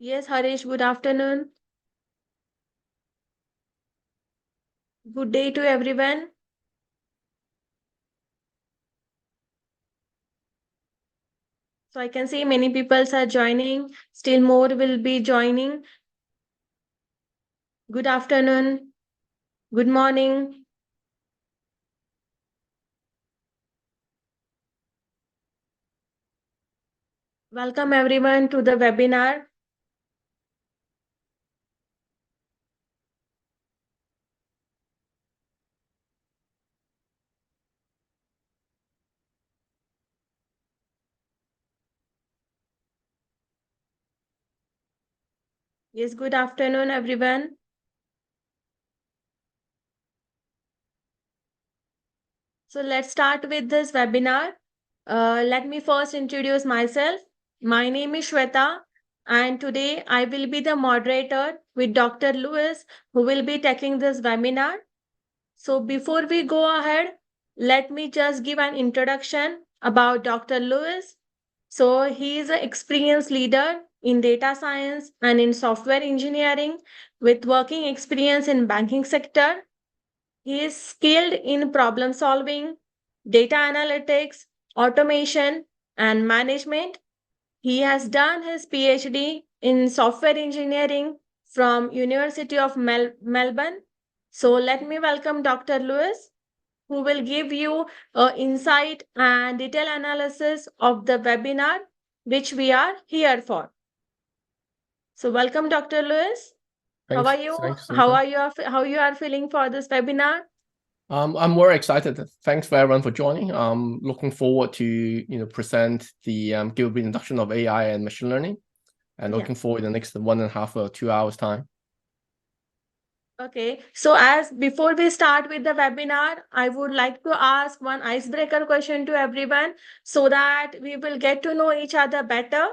Yes, Harish, good afternoon. Good day to everyone. So I can see many people are joining. Still more will be joining. Good afternoon. Good morning. Welcome everyone to the webinar. Yes, good afternoon, everyone. So let's start with this webinar. Let me first introduce myself. My name is Shweta, and today I will be the moderator with Dr. Lewis, who will be taking this webinar. So before we go ahead, let me just give an introduction about Dr. Lewis. So he is an experienced leader in data science and in software engineering with working experience in banking sector. He is skilled in problem solving, data analytics, automation, and management. He has done his PhD in software engineering from University of Melbourne. So let me welcome Dr. Lewis, who will give you insight and detailed analysis of the webinar, which we are here for. So welcome, Dr. Lewis. How are you? Thanks, How you are feeling for this webinar? I'm very excited. Thanks for everyone for joining. I'm looking forward to present the give a bit introduction of AI and machine learning, and looking forward to the next 1.5 or 2 hours time. Okay, so as before we start with the webinar, I would like to ask one icebreaker question to everyone so that we will get to know each other better.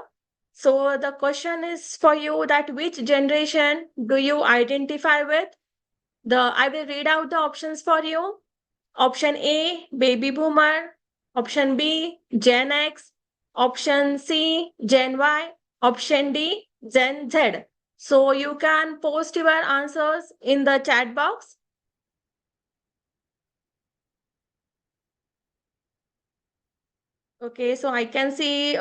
So the question is for you that which generation do you identify with? I will read out the options for you. Option A, baby boomer. Option B, Gen X. Option C, Gen Y. Option D, Gen Z. So you can post your answers in the chat box. Okay, so I can see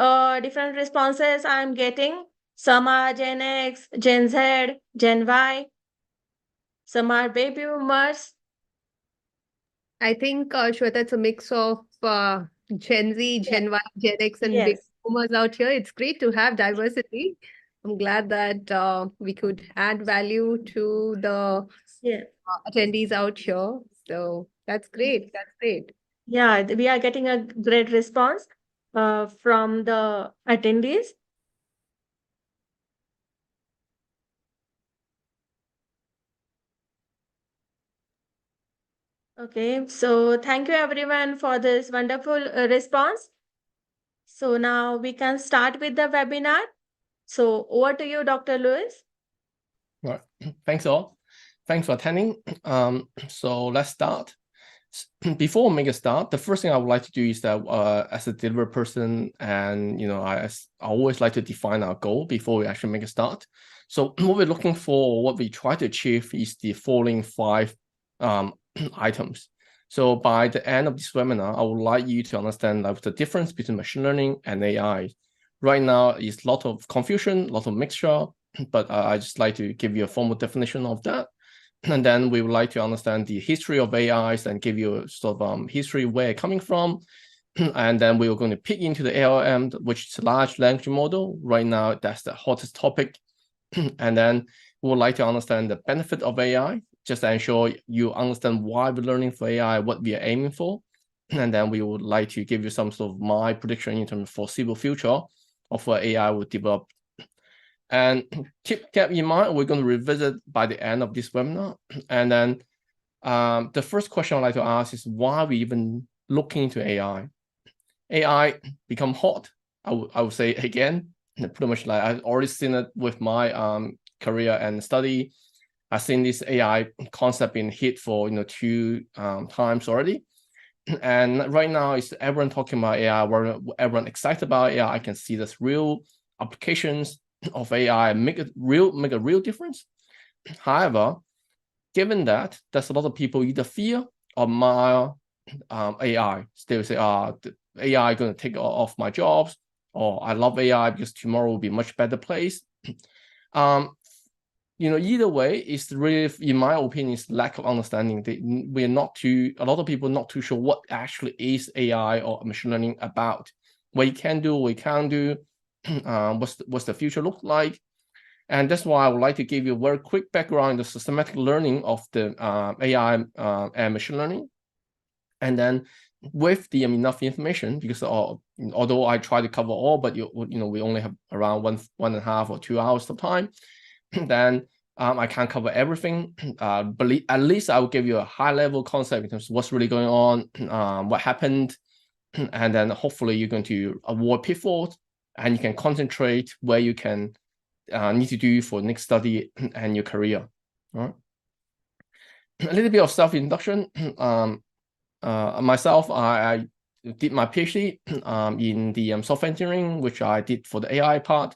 different responses I'm getting. Some are Gen X, Gen Z, Gen Y. Some are baby boomers. I think, Shweta, it's a mix of Gen Z, Gen Y, Gen X, and big Yes. boomers out here. It's great to have diversity. I'm glad that we could add value to the Yeah. attendees out here. So that's great. That's great. Yeah, we are getting a great response from the attendees. Okay, so thank you everyone for this wonderful response. So now we can start with the webinar. So over to you, Dr. Lewis. Right. Thanks all. Thanks for attending. So let's start. Before we make a start, the first thing I would like to do is that as a delivery person, and I always like to define our goal before we actually make a start. So what we're looking for, what we try to achieve is the following 5 items. So by the end of this webinar, I would like you to understand the difference between machine learning and AI. Right now, it's a lot of confusion, a lot of mixture, but I just like to give you a formal definition of that. And then we would like to understand the history of AIs and give you a sort of history where it's coming from. And then we are going to pick into the LLM, which is a large language model. Right now, that's the hottest topic. And then we would like to understand the benefit of AI, just to ensure you understand why we're learning for AI, what we are aiming for. And then we would like to give you some sort of my prediction in terms of foreseeable future of what AI will develop. And keep in mind, we're going to revisit by the end of this webinar. And then the first question I'd like to ask is why are we even looking into AI? AI become hot, I would say again, pretty much like I've already seen it with my career and study. I've seen this AI concept being hit for 2 times already. And right now, it's everyone talking about AI, everyone excited about AI. I can see this real applications of AI make a real difference. However, given that there's a lot of people either fear or admire AI, they will say, the AI going to take off my jobs, or I love AI because tomorrow will be a much better place. Either way, it's really, in my opinion, it's lack of understanding. A lot of people not too sure what actually is AI or machine learning about. What you can do, what you can't do, what's the future look like. And that's why I would like to give you a very quick background in the systematic learning of the AI and machine learning. And then with the enough information, because although I try to cover all, but we only have around 1.5 or 2 hours of time, then I can't cover everything. But at least I will give you a high-level concept in terms of what's really going on, what happened, and then hopefully you're going to avoid pitfalls, and you can concentrate where you can need to do for next study and your career. All right. A little bit of self-introduction. Myself, I did my PhD in the software engineering, which I did for the AI part.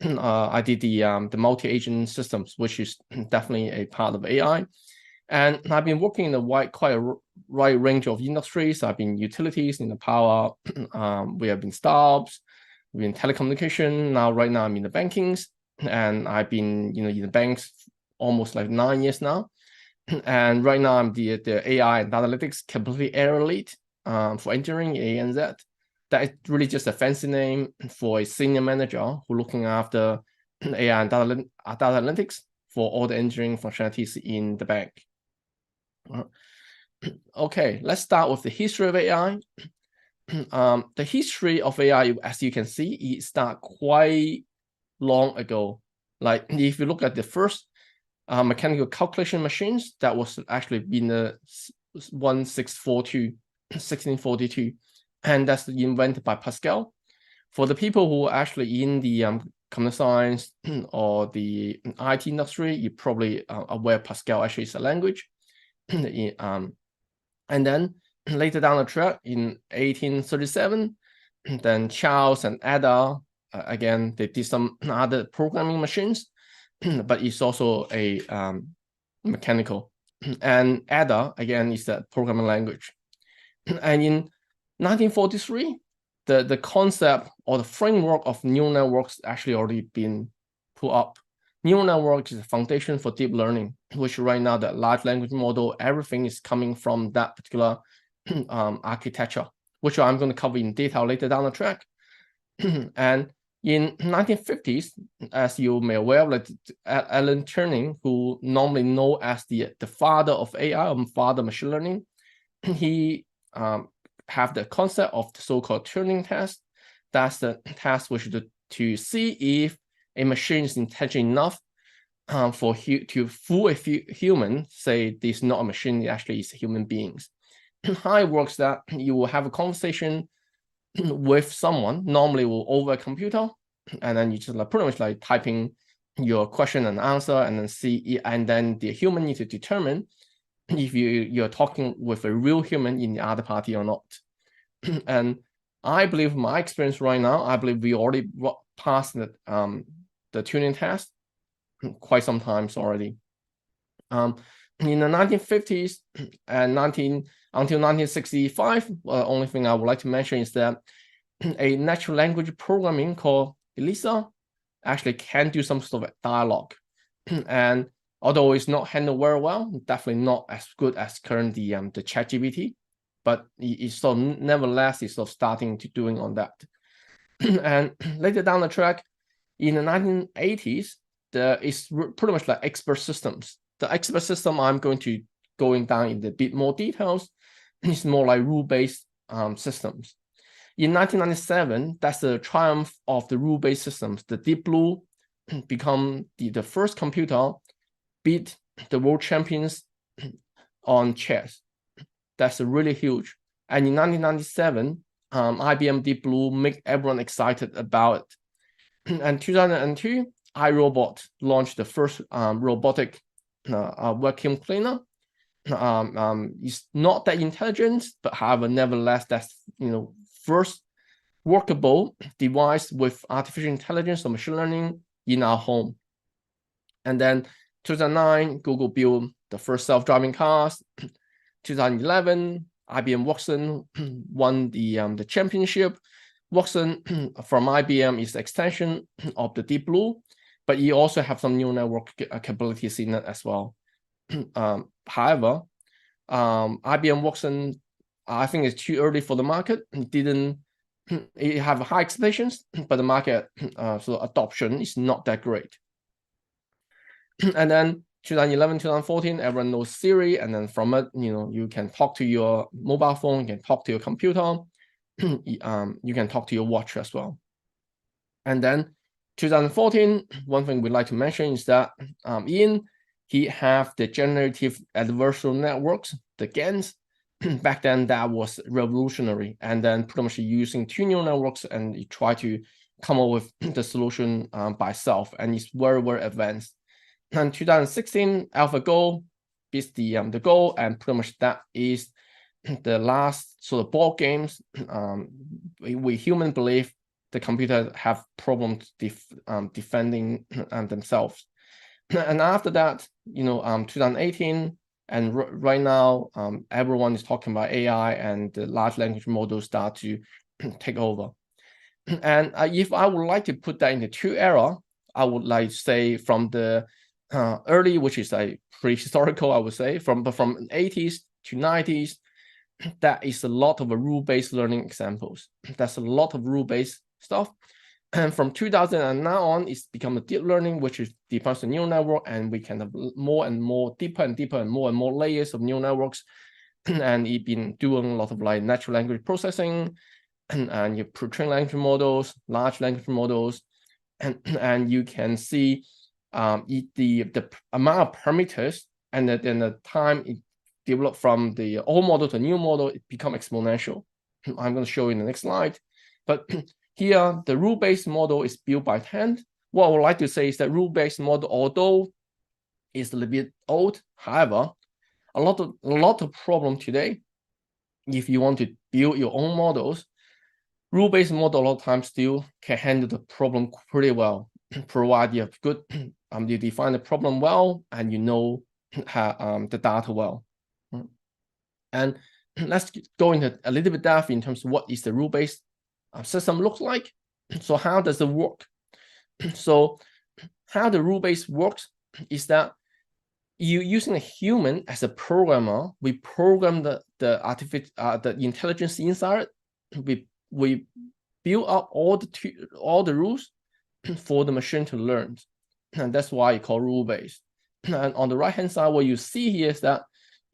I did the multi-agent systems, which is definitely a part of AI. And I've been working in quite a wide range of industries. I've been utilities in the power. We have been startups. We've been telecommunication. Right now, I'm in the bankings, and I've been in the banks almost like 9 years now. And right now, I'm the AI and data analytics completely area lead for engineering, A and Z. That is really just a fancy name for a senior manager who looking after AI and data analytics for all the engineering functionalities in the bank. Okay, let's start with the history of AI. The history of AI, as you can see, it started quite long ago. Like if you look at the first mechanical calculation machines, that was actually in the 1642, and that's invented by Pascal. For the people who are actually in the computer science or the IT industry, you're probably aware Pascal actually is a language. And then later down the track in 1837, then Charles and Ada, again, they did some other programming machines, but it's also a mechanical. And Ada, again, is a programming language. And in 1943, the concept or the framework of neural networks actually already been put up. Neural network is the foundation for deep learning, which right now the large language model, everything is coming from that particular architecture, which I'm going to cover in detail later down the track. And in 1950s, as you may aware, like Alan Turing, who normally known as the father of AI or father of machine learning, he have the concept of the so-called Turing test. That's the test which is to see if a machine is intelligent enough to fool a human, say this is not a machine, it actually is human beings. How it works that you will have a conversation with someone, normally over a computer, and then you just pretty much like typing your question and answer, and then see, and then the human needs to determine if you're talking with a real human in the other party or not. And I believe my experience right now, I believe we already passed the Turing test quite some times already. In the 1950s and until 1965, the only thing I would like to mention is that a natural language programming called ELIZA actually can do some sort of dialogue. And although it's not handled very well, definitely not as good as currently the ChatGPT, but it's sort of, nevertheless, it's sort of starting to doing on that. And later down the track, in the 1980s, it's pretty much like expert systems. The expert system I'm going down in a bit more details is more like rule-based systems. In 1997, that's the triumph of the rule-based systems. The Deep Blue become the first computer beat the world champions on chess. That's really huge. And in 1997, IBM Deep Blue make everyone excited about it. And 2002, iRobot launched the first robotic vacuum cleaner. It's not that intelligent, but however, nevertheless, that's first workable device with artificial intelligence or machine learning in our home. And then 2009, Google built the first self-driving cars. 2011, IBM Watson won the championship. Watson from IBM is the extension of the Deep Blue, but you also have some neural network capabilities in it as well. However, IBM Watson, I think it's too early for the market. It have high expectations, but the market so adoption is not that great. And then 2011, 2014, everyone knows Siri, and then from it, you can talk to your mobile phone, you can talk to your computer, you can talk to your watch as well. And then 2014, one thing we'd like to mention is that he have the generative adversarial networks, the GANs. Back then, that was revolutionary. And then pretty much using two neural networks, and you try to come up with the solution by itself, and it's very, very advanced. And 2016, AlphaGo is the goal, and pretty much that is the last sort of board games. We human believe the computer have problems defending themselves. And after that, 2018, and right now, everyone is talking about AI, and the large language models start to take over. And if I would like to put that into two eras, I would like to say from the early, which is like prehistorical, I would say, from 80s to 90s, that is a lot of rule-based learning examples. That's a lot of rule-based stuff. And from 2000 and now on, it's become a deep learning, which is depends on neural network, and we can have more and more deeper and deeper and more layers of neural networks. And it's been doing a lot of like natural language processing, and you pre-train language models, large language models, and you can see the amount of parameters and the time it developed from the old model to new model, it become exponential. I'm going to show you in the next slide. But here, the rule-based model is built by hand. What I would like to say is that rule-based model, although is a little bit old, however, a lot of problem today, if you want to build your own models, rule-based model a lot of times still can handle the problem pretty well, provide you have good, you define the problem well, and you know how, the data well. And let's go into a little bit depth in terms of what is the rule-based system looks like. So how does it work? So how the rule-based works is that you using a human as a programmer, we program the intelligence inside it. We build up all the rules for the machine to learn, and that's why you call rule-based. And on the right-hand side, what you see here is that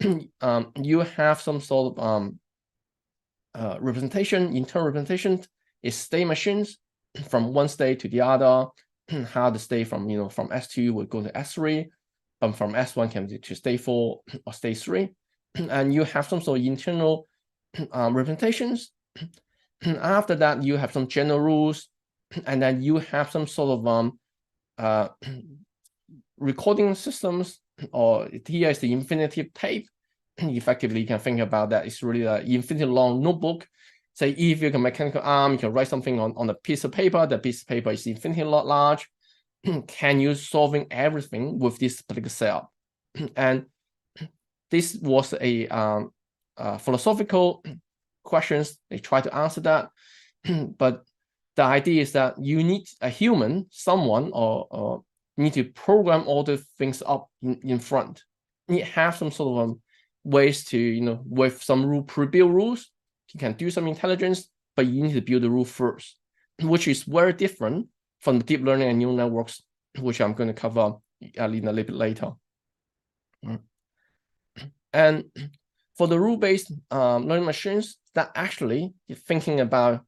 you have some sort of representation, internal representation is state machines from one state to the other. How the state from from S2 will go to S3, but from S1 can be to state 4 or state 3, and you have some sort of internal representations. After that, you have some general rules, and then you have some sort of recording systems, or here is the infinitive tape. Effectively, you can think about that. It's really an infinitely long notebook. Say if you can mechanical arm, you can write something on a piece of paper. The piece of paper is infinitely large. Can you solving everything with this particular cell? And this was a philosophical questions. They try to answer that, but the idea is that you need a human, someone, or need to program all the things up in front. You have some sort of ways to, with some pre-built rules, you can do some intelligence, but you need to build the rule first, which is very different from the deep learning and neural networks, which I'm going to cover a little bit later. And for the rule-based learning machines, that actually you're thinking about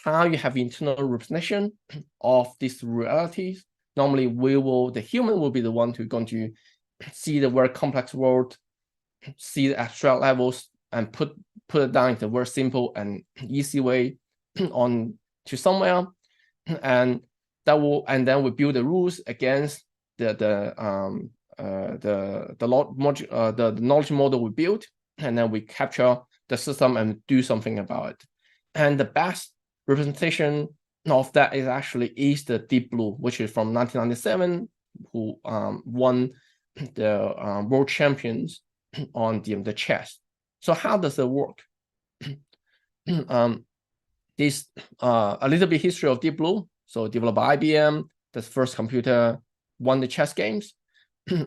how you have internal representation of these realities. Normally, the human will be the one who's going to see the very complex world, see the abstract levels, and put it down in a very simple and easy way on to somewhere, and then we build the rules against the knowledge model we built, and then we capture the system and do something about it. And the best representation of that is actually the Deep Blue, which is from 1997, who won the world champions on the chess. So how does it work? This a little bit history of Deep Blue. So developed by IBM, the first computer won the chess games,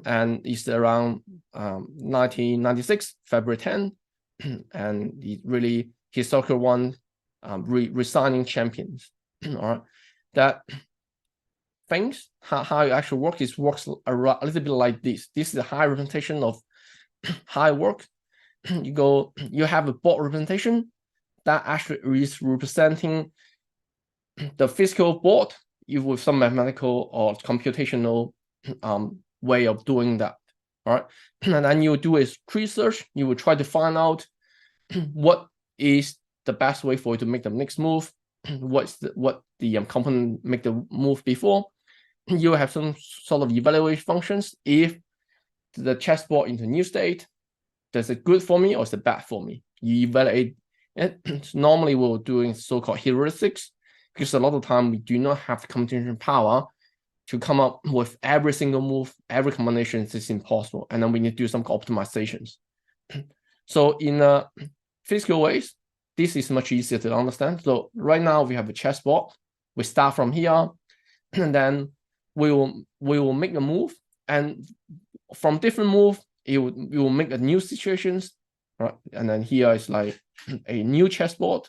and it's around 1996, February 10, and it really historical one, resigning champions. All right, that things how it actually works works a little bit like this. This is a high representation of high work. You have a board representation that actually is representing the physical board with some mathematical or computational way of doing that. All right, and then you do a tree search. You will try to find out what is the best way for you to make the next move. What the component make the move before. You have some sort of evaluation functions. If the chessboard into new state, does it good for me or is it bad for me? You evaluate it. Normally we're doing so-called heuristics, because a lot of time we do not have the computation power to come up with every single move, every combination. Is impossible, and then we need to do some optimizations. So in physical ways, this is much easier to understand. So right now we have a chessboard. We start from here, and then we will make a move, and from different move, we will make a new situations, right? And then here is like a new chessboard,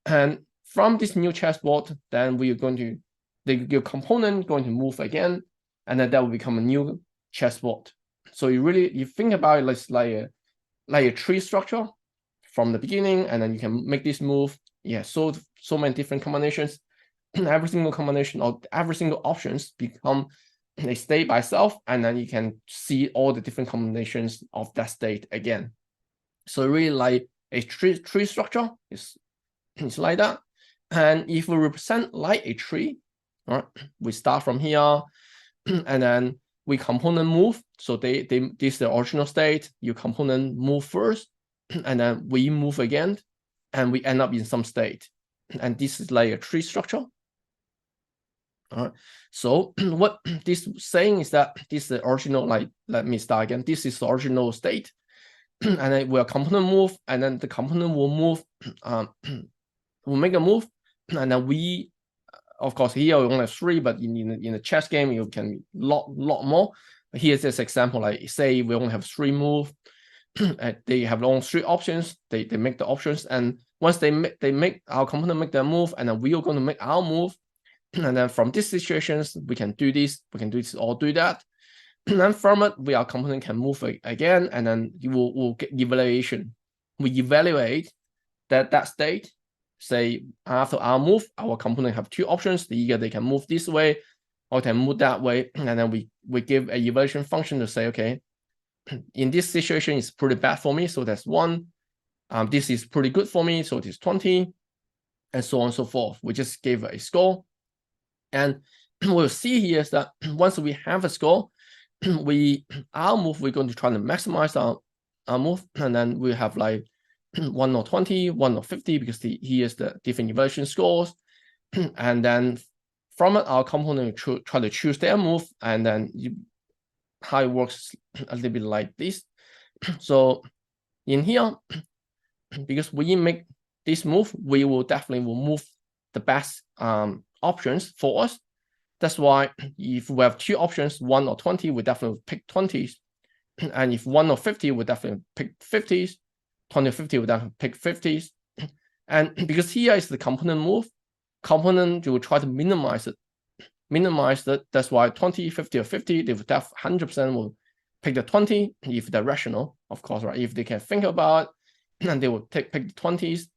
and from this new chessboard, then we are going to your component going to move again, and then that will become a new chessboard. So you think about it like a tree structure from the beginning, and then you can make this move. Yeah, so many different combinations. Every single combination or every single options become a state by itself, and then you can see all the different combinations of that state again. So really like a tree structure is like that. And if we represent like a tree, all right, we start from here, and then we component move. So this is the original state. Your component move first, and then we move again, and we end up in some state. And this is like a tree structure. All right. So what this saying is that this is the original, like, let me start again. This is the original state. And then we'll component move, and then the component will move, will make a move. And then we, of course, here we only have 3, but in the chess game, you can lot more. Here's this example, like say we only have 3 moves. They have only 3 options. They make the options, and once they make our component make their move, and then we are going to make our move. And then from these situations, we can do this, or do that. And then from it, our component can move again, and then we'll get evaluation. We evaluate that state. Say after our move, our component have 2 options. Either they can move this way, or can move that way. And then we give a evaluation function to say, okay, in this situation, it's pretty bad for me, so that's 1. This is pretty good for me, so it is 20, and so on and so forth. We just gave a score. And we'll see here is that once we have a score, our move, we're going to try to maximize our move, and then we have like 1 or 20, 1 or 50, because here's the different evaluation scores. And then from it, our component will try to choose their move, and then how it works a little bit like this. So in here, because we make this move, we will definitely move the best options for us. That's why if we have 2 options, 1 or 20, we definitely pick 20s. And if 1 or 50, we definitely pick 50s. 20 or 50, we definitely pick 50s. And because here is the component move, component, you will try to minimize it. That's why 20, 50, or 50, they will 100% will pick the 20 if they're rational, of course, right? If they can think about it, and they will pick the 20s.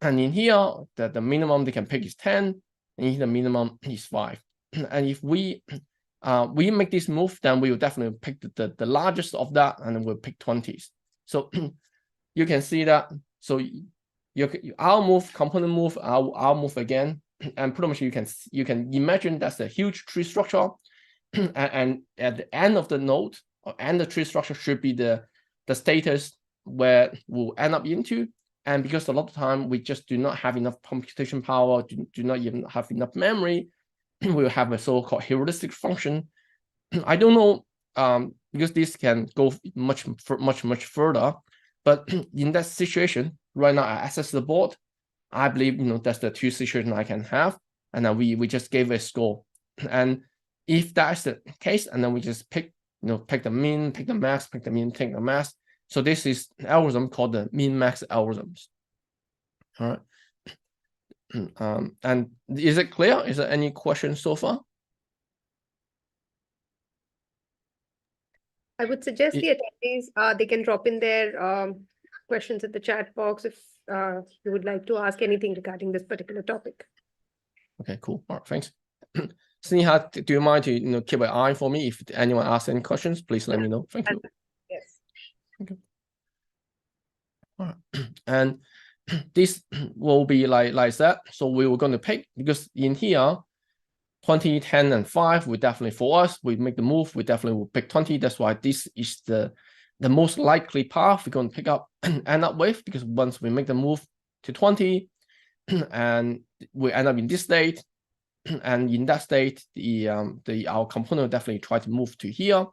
And in here, the minimum they can pick is 10, and here the minimum is 5. And if we make this move, then we will definitely pick the largest of that, and then we'll pick 20s. So you can see that. So our move, component move, our move again, and pretty much you can imagine that's a huge tree structure, and at the end of the node or end the tree structure should be the status where we'll end up into. And because a lot of time we just do not have enough computation power, do not even have enough memory, we'll have a so-called heuristic function. I don't know, because this can go much further, but in that situation, right now I access the board, I believe, that's the two situations I can have, and then we just gave a score. And if that's the case, and then we just pick the mean, pick the max, pick the mean, pick the max. So this is an algorithm called the min-max algorithms. All right. And is it clear? Is there any questions so far? I would suggest the attendees, they can drop in their questions in the chat box if you would like to ask anything regarding this particular topic. Okay, cool. All right, thanks. Sneha, do you mind to keep an eye for me? If anyone asks any questions, please let me know. Thank you. Yes. Okay. All right. And this will be like that. So we were going to pick, because in here, 20, 10, and 5, we definitely, for us, we make the move, we definitely will pick 20. That's why this is the most likely path we're going to pick up and end up with, because once we make the move to 20, and we end up in this state, and in that state, our component will definitely try to move to here,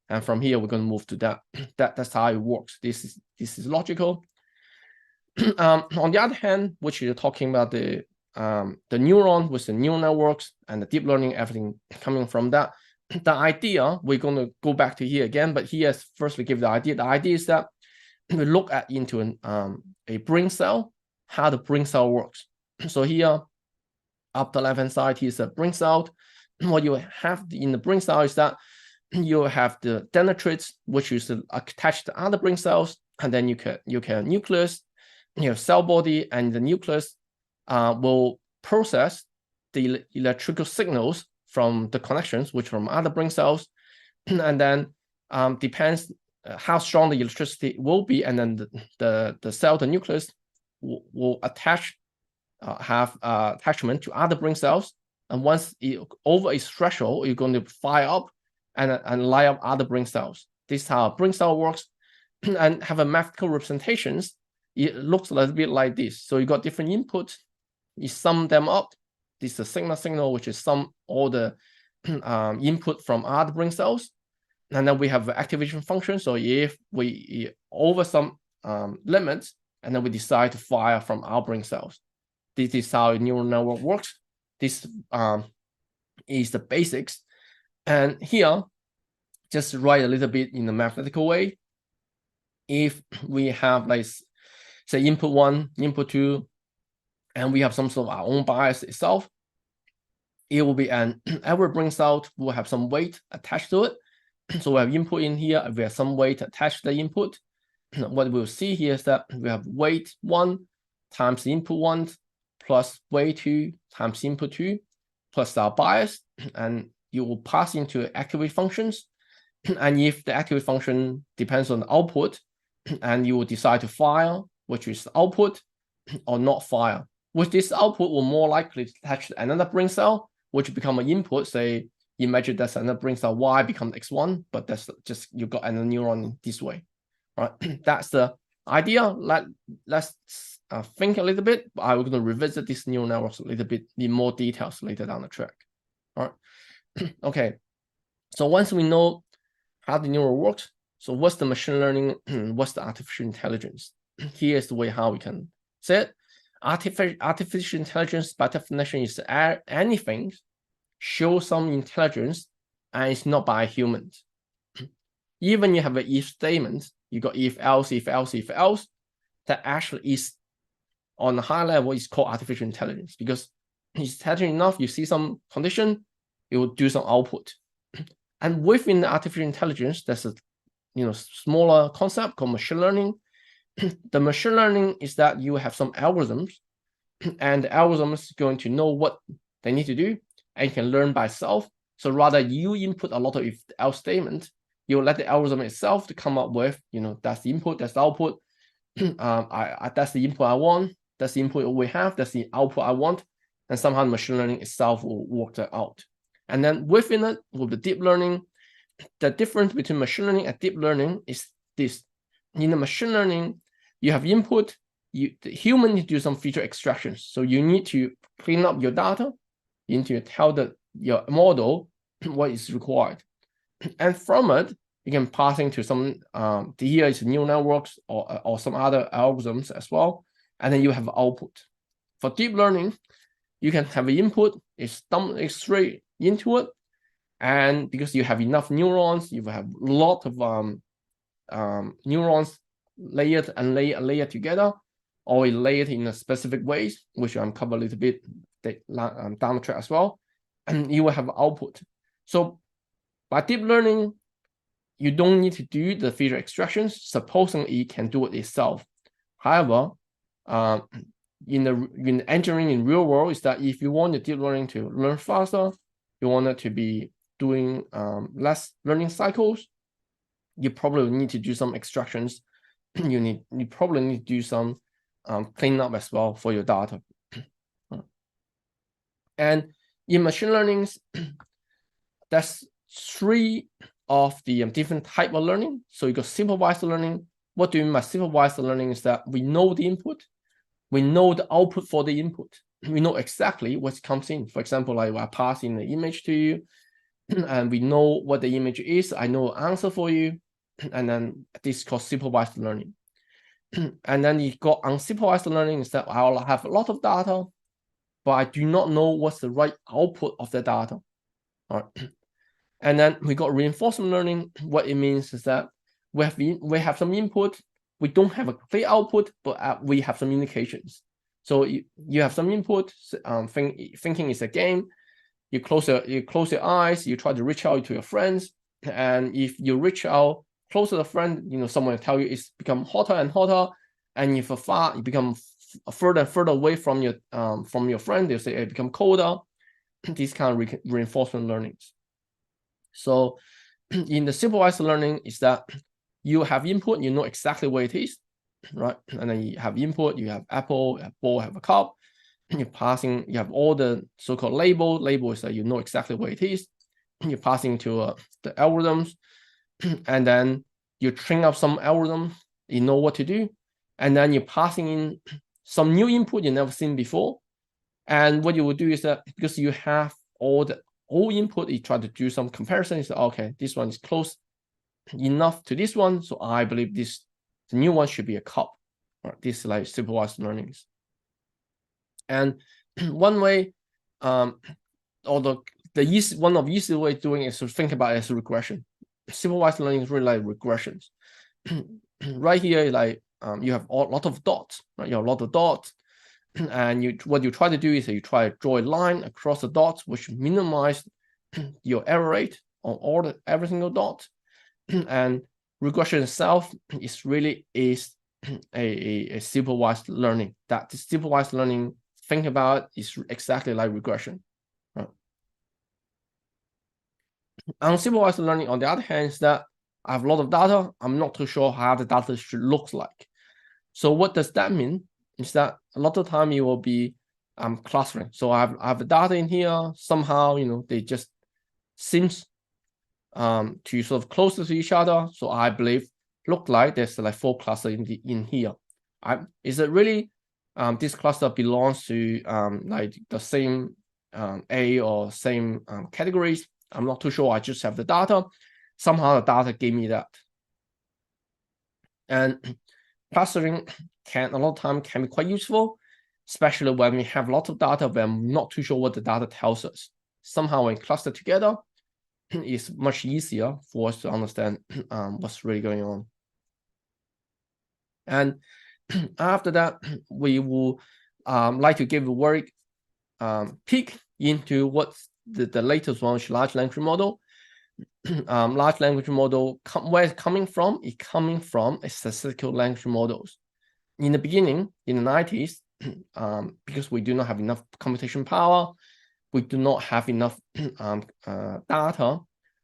and from here we're going to move to that. That's how it works. This is logical. On the other hand, which you're talking about the neuron with the neural networks and the deep learning, everything coming from that. The idea, we're going to go back to here again, but here firstly give the idea. The idea is that we look into a brain cell, how the brain cell works. So here, up the left-hand side, here's a brain cell. What you have in the brain cell is that you have the dendrites, which is attached to other brain cells, and then you can nucleus, you have cell body, and the nucleus will process the electrical signals from the connections, which from other brain cells, and then depends how strong the electricity will be, and then the cell, the nucleus, will have attachment to other brain cells, and once over its threshold, you're going to fire up and light up other brain cells. This is how a brain cell works, and have a mathematical representations. It looks a little bit like this. So you got different inputs, you sum them up. This is a signal, which is sum all the input from other brain cells, and then we have the activation function. So if we over some limits, and then we decide to fire from our brain cells. This is how a neural network works. This is the basics. And here, just write a little bit in a mathematical way. If we have, like, say, input 1, input 2, and we have some sort of our own bias itself, it will be every brain cell will have some weight attached to it. So we have input in here, we have some weight attached to the input. What we'll see here is that we have weight 1 times input 1 plus weight 2 times input 2 plus our bias, and you will pass into activate functions. And if the activate function depends on the output, and you will decide to fire, which is output, or not fire, which this output will more likely attach to another brain cell, which become an input. Say, imagine that's another brain cell Y become X1, but that's just, you got another neuron this way. All right, that's the idea. Let's think a little bit. I'm going to revisit these neural networks a little bit in more details later down the track. All right. Okay. So once we know how the neural works, so what's the machine learning? What's the artificial intelligence? Here's the way how we can say it. Artificial intelligence, by definition, is anything show some intelligence, and it's not by humans. Even you have an if statement, you got if else, if else, if else, that actually is on a high level is called artificial intelligence, because it's intelligent enough, you see some condition, it will do some output. And within the artificial intelligence, there's a smaller concept called machine learning. The machine learning is that you have some algorithms, and the algorithm is going to know what they need to do, and can learn by itself. So rather you input a lot of if else statement, you let the algorithm itself to come up with, that's the input, that's the output. That's the input I want, that's the input we have, that's the output I want, and somehow machine learning itself will work that out. And then within it, with the deep learning, the difference between machine learning and deep learning is this. In the machine learning, you have input, the human need to do some feature extractions. So you need to clean up your data. You need to tell your model what is required. And from it, you can pass into some, here is neural networks or some other algorithms as well. And then you have output. For deep learning, you can have an input, it's dumped straight into it. And because you have enough neurons, you have a lot of neurons layered and layered together, or layered in a specific ways, which I'm cover a little bit down the track as well. And you will have output. So by deep learning, you don't need to do the feature extractions. Supposing it can do it itself. However, in engineering in real world is that if you want the deep learning to learn faster, you want it to be doing less learning cycles, you probably need to do some extractions. You probably need to do some cleanup as well for your data. And in machine learning, that's 3 of the different type of learning. So you got supervised learning. What do you mean by supervised learning is that we know the input, we know the output for the input. We know exactly what comes in. For example, like I pass in the image to you, and we know what the image is. I know the answer for you, and then this is called supervised learning. And then you got unsupervised learning is that I'll have a lot of data, but I do not know what's the right output of the data. All right. And then we got reinforcement learning. What it means is that we have some input, we don't have a clear output, but we have some indications. So you have some input, thinking is a game. You close your eyes, you try to reach out to your friends, and if you reach out close to the friend, someone will tell you it's become hotter and hotter, and if you become further and further away from your friend, they'll say it become colder. These kind of reinforcement learnings. So in the supervised learning is that you have input, you know exactly where it is, right? And then you have input, you have apple, you have ball, you have a cup. You're passing, you have all the so-called label. Label is that you know exactly where it is. You're passing to the algorithms, and then you train up some algorithm, you know what to do, and then you're passing in some new input you never seen before. And what you will do is that because you have all input, you try to do some comparison. So okay, this one is close enough to this one, so I believe the new one should be a cup. Right? This is like supervised learnings. And one way, although one of the easy way of doing it is to think about it as a regression. Supervised learning is really like regressions. Right here, like you have a lot of dots, right? You have a lot of dots, and what you try to do is you try to draw a line across the dots, which minimize your error rate on every single dot. And regression itself is really a supervised learning. That the supervised learning think about is exactly like regression. Right? Unsupervised learning, on the other hand, is that I have a lot of data. I'm not too sure how the data should look like. So what does that mean? Is that a lot of time it will be clustering. So I have the data in here. Somehow, they just seems to sort of closer to each other. So I believe look like there's like 4 clusters in here. Is it really this cluster belongs to like the same A or same categories? I'm not too sure. I just have the data. Somehow the data gave me that. And clustering a lot of time can be quite useful, especially when we have a lot of data, but I'm not too sure what the data tells us. Somehow when cluster together, it's much easier for us to understand what's really going on. And after that, we will like to give a very peek into what's the latest one, large language model. Large language model, where it's coming from? It's coming from a statistical language models. In the beginning, in the 90s, because we do not have enough computation power, we do not have enough data. A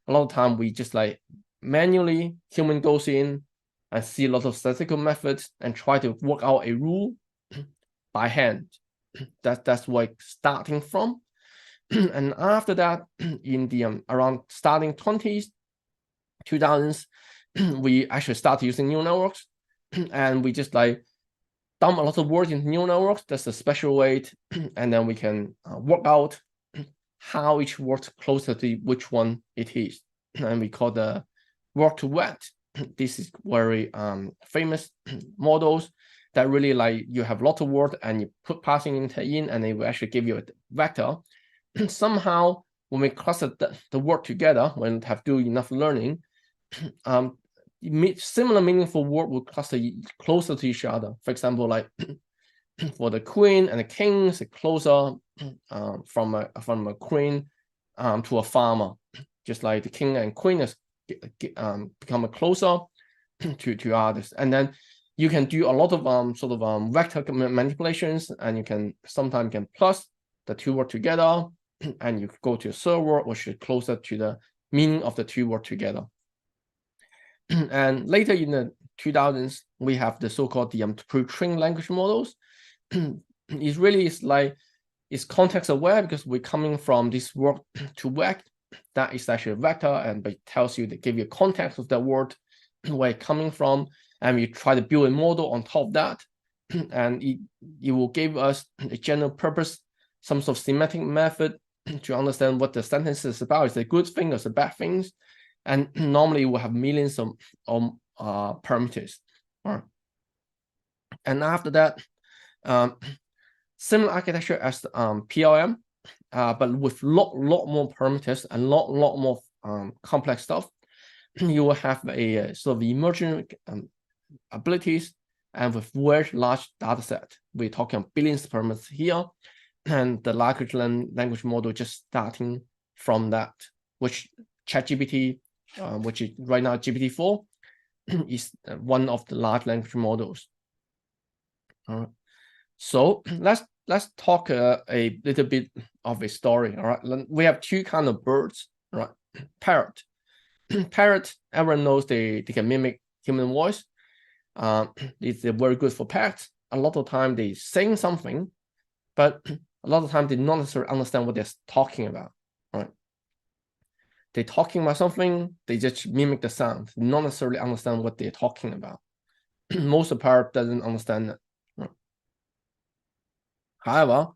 lot of time we just like manually, human goes in and see a lot of statistical methods and try to work out a rule by hand. That's where it's starting from. And after that, in the around starting 2000s, we actually started using neural networks, and we just like dump a lot of words into neural networks. That's a special way, and then we can work out how each word closer to which one it is, and we call the word to vect. This is very famous models that really like you have a lot of words and you put passing in, and it will actually give you a vector. Somehow, when we cluster the word together, when we have do enough learning, similar meaningful word will cluster closer to each other. For example, like for the queen and the king, it's closer from a queen to a farmer, just like the king and queen is become closer to others. And then you can do a lot of vector manipulations, and you can sometimes plus the two words together, and you go to a third word which is closer to the meaning of the two words together. And later in the 2000s, we have the so-called pre-trained language models. It's context aware because we're coming from this word to vect. That is actually a vector, and it tells you to give you context of that word, where it's coming from, and we try to build a model on top of that, and it will give us a general purpose, some sort of semantic method to understand what the sentence is about. Is it a good thing or is it bad things? And normally we'll have millions of parameters. Right. And after that, similar architecture as PLM, but with lot more parameters and lot more complex stuff. You will have a sort of emergent abilities, and with very large data set. We're talking billions of parameters here, and the large language model just starting from that, which ChatGPT, which is right now GPT-4, is one of the large language models. So let's talk a little bit of a story. All right, we have two kind of birds. All right, parrot. Parrot, everyone knows they can mimic human voice. It's very good for pets. A lot of time they saying something, but a lot of time they not necessarily understand what they're talking about. Right? They're talking about something, they just mimic the sound, not necessarily understand what they're talking about. Most of the parrot doesn't understand that. Right? However,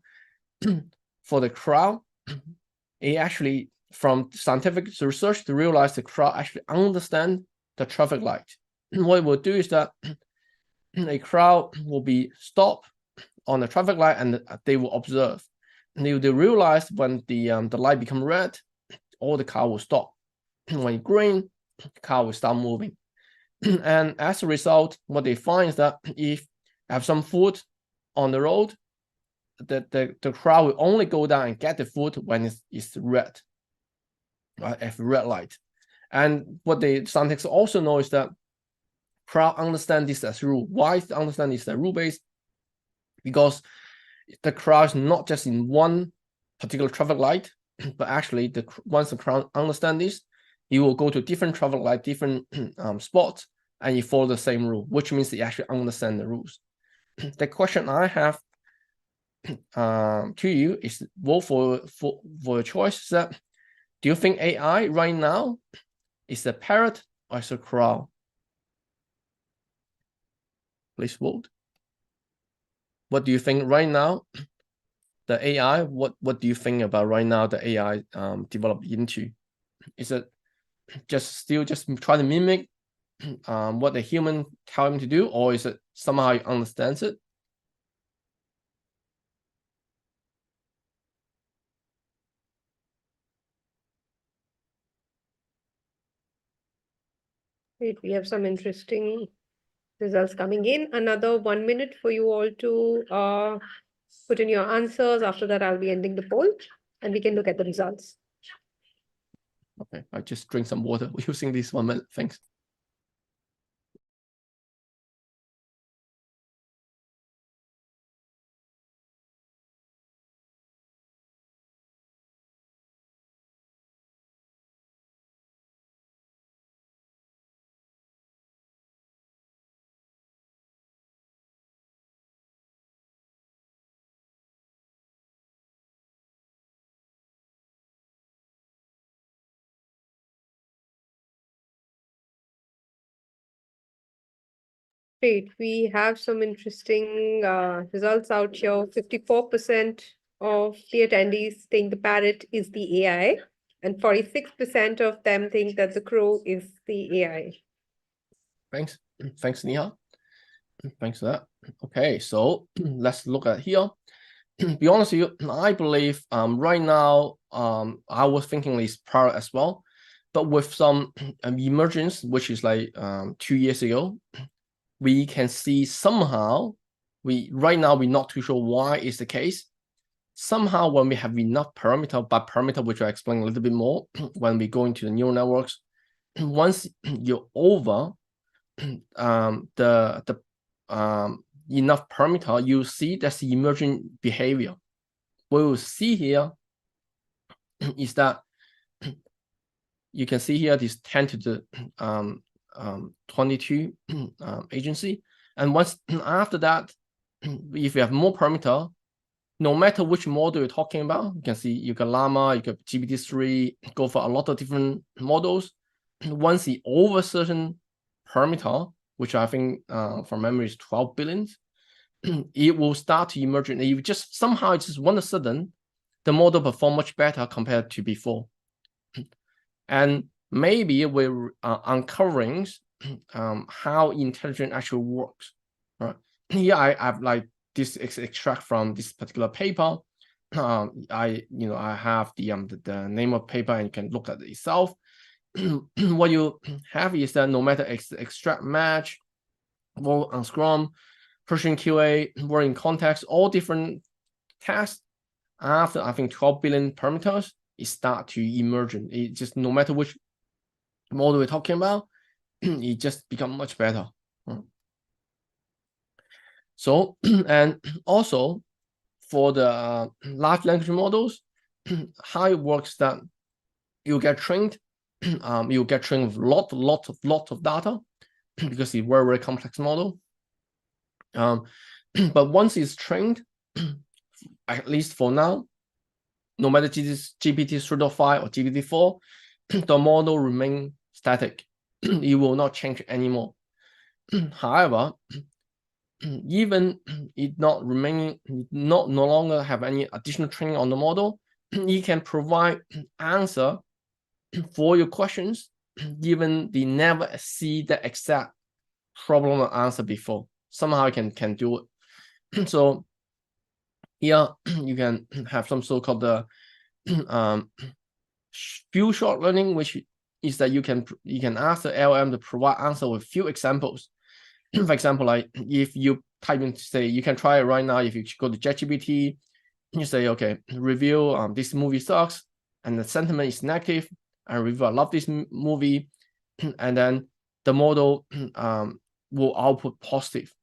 for the crow, it actually, from scientific research, to realize the crow actually understand the traffic light. What it will do is that a crow will be stopped on the traffic light, and they will observe. And they realize when the light become red, all the car will stop. When it's green, the car will start moving. And as a result, what they find is that if I have some food on the road, the crow will only go down and get the food when it's red, right? If red light. And what the scientists also know is that crow understand this as rule. Why they understand this as rule based? Because the crow is not just in one particular traffic light, but actually once the crow understand this, you will go to different traffic light, different spots, and you follow the same rule, which means they actually understand the rules. The question I have to you is, vote for your choice. Is that, do you think AI right now is a parrot or is a crow? Please vote. What do you think right now? The AI, what do you think about right now the AI developed into? Is it just try to mimic what the human tell him to do, or is it somehow he understands it? Great. We have some interesting results coming in. Another 1 minute for you all to put in your answers. After that, I'll be ending the poll and we can look at the results. Okay, I just drink some water using this 1 minute. Thanks. Great. We have some interesting results out here. 54% of the attendees think the parrot is the AI, and 46% of them think that the crow is the AI. Thanks. Thanks, Neha. Thanks for that. Okay, so let's look at here. Be honest with you, I believe right now I was thinking this parrot as well, but with some emergence, which is like 2 years ago, we can see somehow right now we're not too sure why is the case. Somehow when we have enough parameter, by parameter which I explain a little bit more when we go into the neural networks, once you're over enough parameter, you see that's the emerging behavior. What we'll see here is that you can see here this 10 to the 22 agency, and once after that, if you have more parameter, no matter which model you're talking about, you can see you got Llama, you got GPT-3, go for a lot of different models. Once you over certain parameter, which I think from memory is 12 billion, it will start to emerge. And you just somehow it's just one of a sudden, the model perform much better compared to before. And maybe we're uncovering how intelligence actually works. Right here, I've like this extract from this particular paper. I have the name of paper, and you can look at it itself. What you have is that no matter extract, match, or unscrum, Persian QA, word in context, all different tasks, after I think 12 billion parameters, it start to emerge. It just no matter which model we're talking about, it just become much better. So and also for the large language models, how it works that you get trained, with lot of data because it's very complex model. But once it's trained, at least for now, no matter GPT 3.5 or GPT-4, the model remain static. It will not change anymore. However, even it not remaining, no longer have any additional training on the model, it can provide answer for your questions, even they never see the exact problem or answer before. Somehow I can do it. So here you can have some so-called few short learning, which is that you can ask the LLM to provide answer with few examples. For example, like if you type in, say, you can try it right now. If you go to ChatGPT, you say, okay, review this movie sucks, and the sentiment is negative, and review, I love this movie, and then the model will output positive.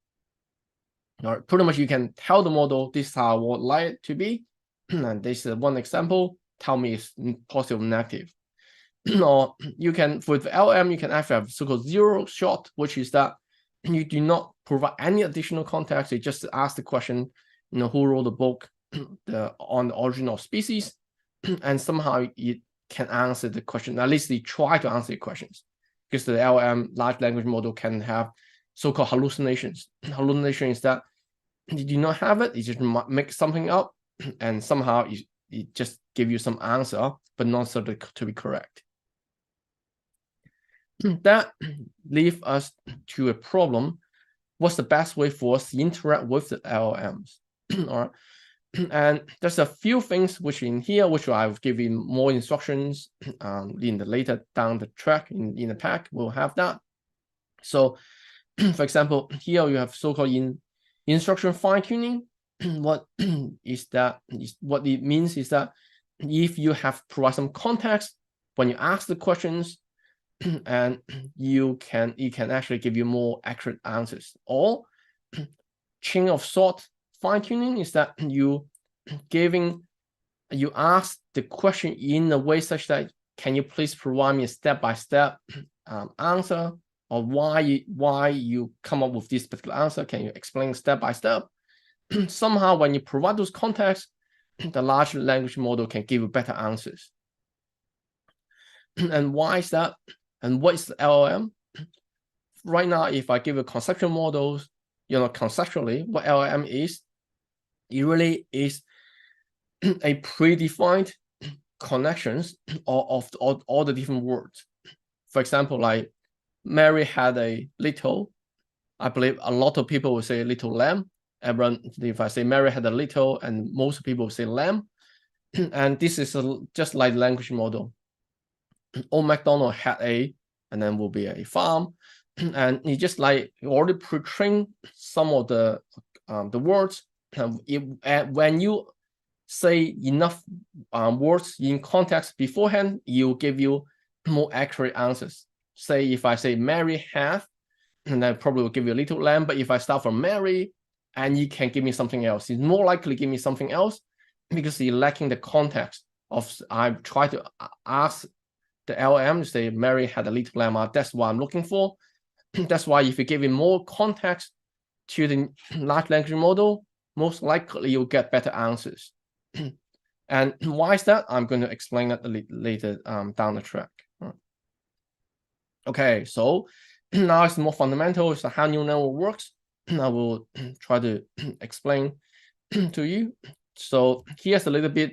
All right, pretty much you can tell the model this is how I would like it to be, and this is one example. Tell me it's positive or negative. Or you can, with LM, you can actually have so-called zero shot, which is that you do not provide any additional context. You just ask the question, who wrote the book on the origin of species, and somehow it can answer the question. At least they try to answer the questions, because the LM large language model can have so-called hallucinations. Hallucination is that you do not have it, you just make something up, and somehow it just give you some answer, but not so to be correct. That leaves us to a problem. What's the best way for us to interact with the LLMs? All right. And there's a few things which in here, which I will give you more instructions in the later down the track in the pack. We'll have that. So, for example, here you have so-called instruction fine-tuning. What is that? What it means is that if you have provide some context when you ask the questions, and it can actually give you more accurate answers. Or chain of thought fine-tuning is that you ask the question in a way such that, can you please provide me a step-by-step answer, or why you come up with this particular answer? Can you explain step-by-step? Somehow when you provide those contexts, the large language model can give you better answers. And why is that? And what is the LLM? right now, if I give a conceptual models, conceptually, what LLM is, it really is a predefined connections of all the different words. For example, like Mary had a little, I believe a lot of people will say little lamb. Everyone, if I say Mary had a little, and most people say lamb, and this is just like language model. Old MacDonald had a, and then will be a farm, and you just like already pre-train some of the words. When you say enough words in context beforehand, it will give you more accurate answers. Say if I say Mary had, and then probably will give you a little lamb. But if I start from Mary, and you can give me something else, it's more likely give me something else because you're lacking the context of. I try to ask the LLM to say Mary had a little lamb. That's what I'm looking for. That's why if you give it more context to the large language model, most likely you'll get better answers. And why is that? I'm going to explain that later down the track. Okay, so now it's more fundamental. It's how neural network works. I will try to explain to you. So here's a little bit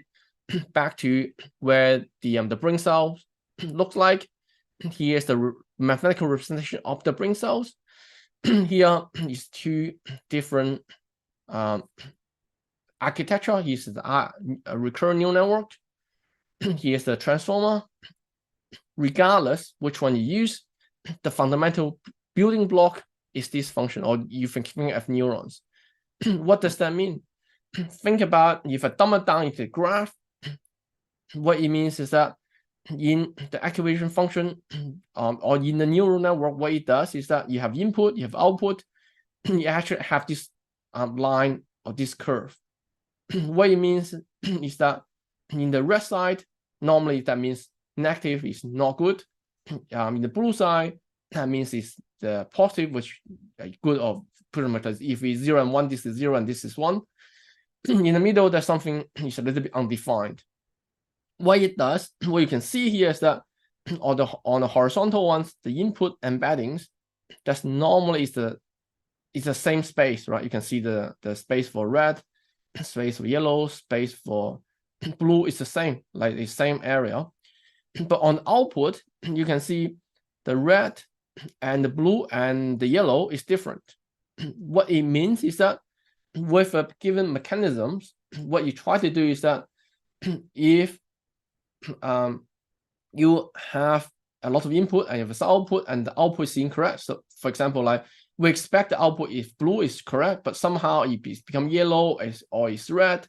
back to where the brain cells looks like. Here's the mathematical representation of the brain cells. Here is two different architecture. Here's the recurrent neural network. Here's the transformer. Regardless which one you use, the fundamental building block is this function, or you think of neurons. What does that mean? Think about if I dumb it down into a graph, what it means is that in the activation function or in the neural network, what it does is that you have input, you have output, you actually have this line or this curve. What it means is that in the red side, normally that means negative is not good. In the blue side, that means it's the positive, which is good, or pretty much if it's 0 and 1, this is 0 and this is 1. In the middle, there's something is a little bit undefined. What it does, what you can see here is that on the horizontal ones, the input embeddings, that's normally is the same space, right? You can see the space for red, space for yellow, space for blue is the same, like the same area. But on output, you can see the red and the blue and the yellow is different. What it means is that with a given mechanisms, what you try to do is that if you have a lot of input and you have some output and the output is incorrect. So for example, like we expect the output if blue is correct, but somehow it becomes yellow or it's red.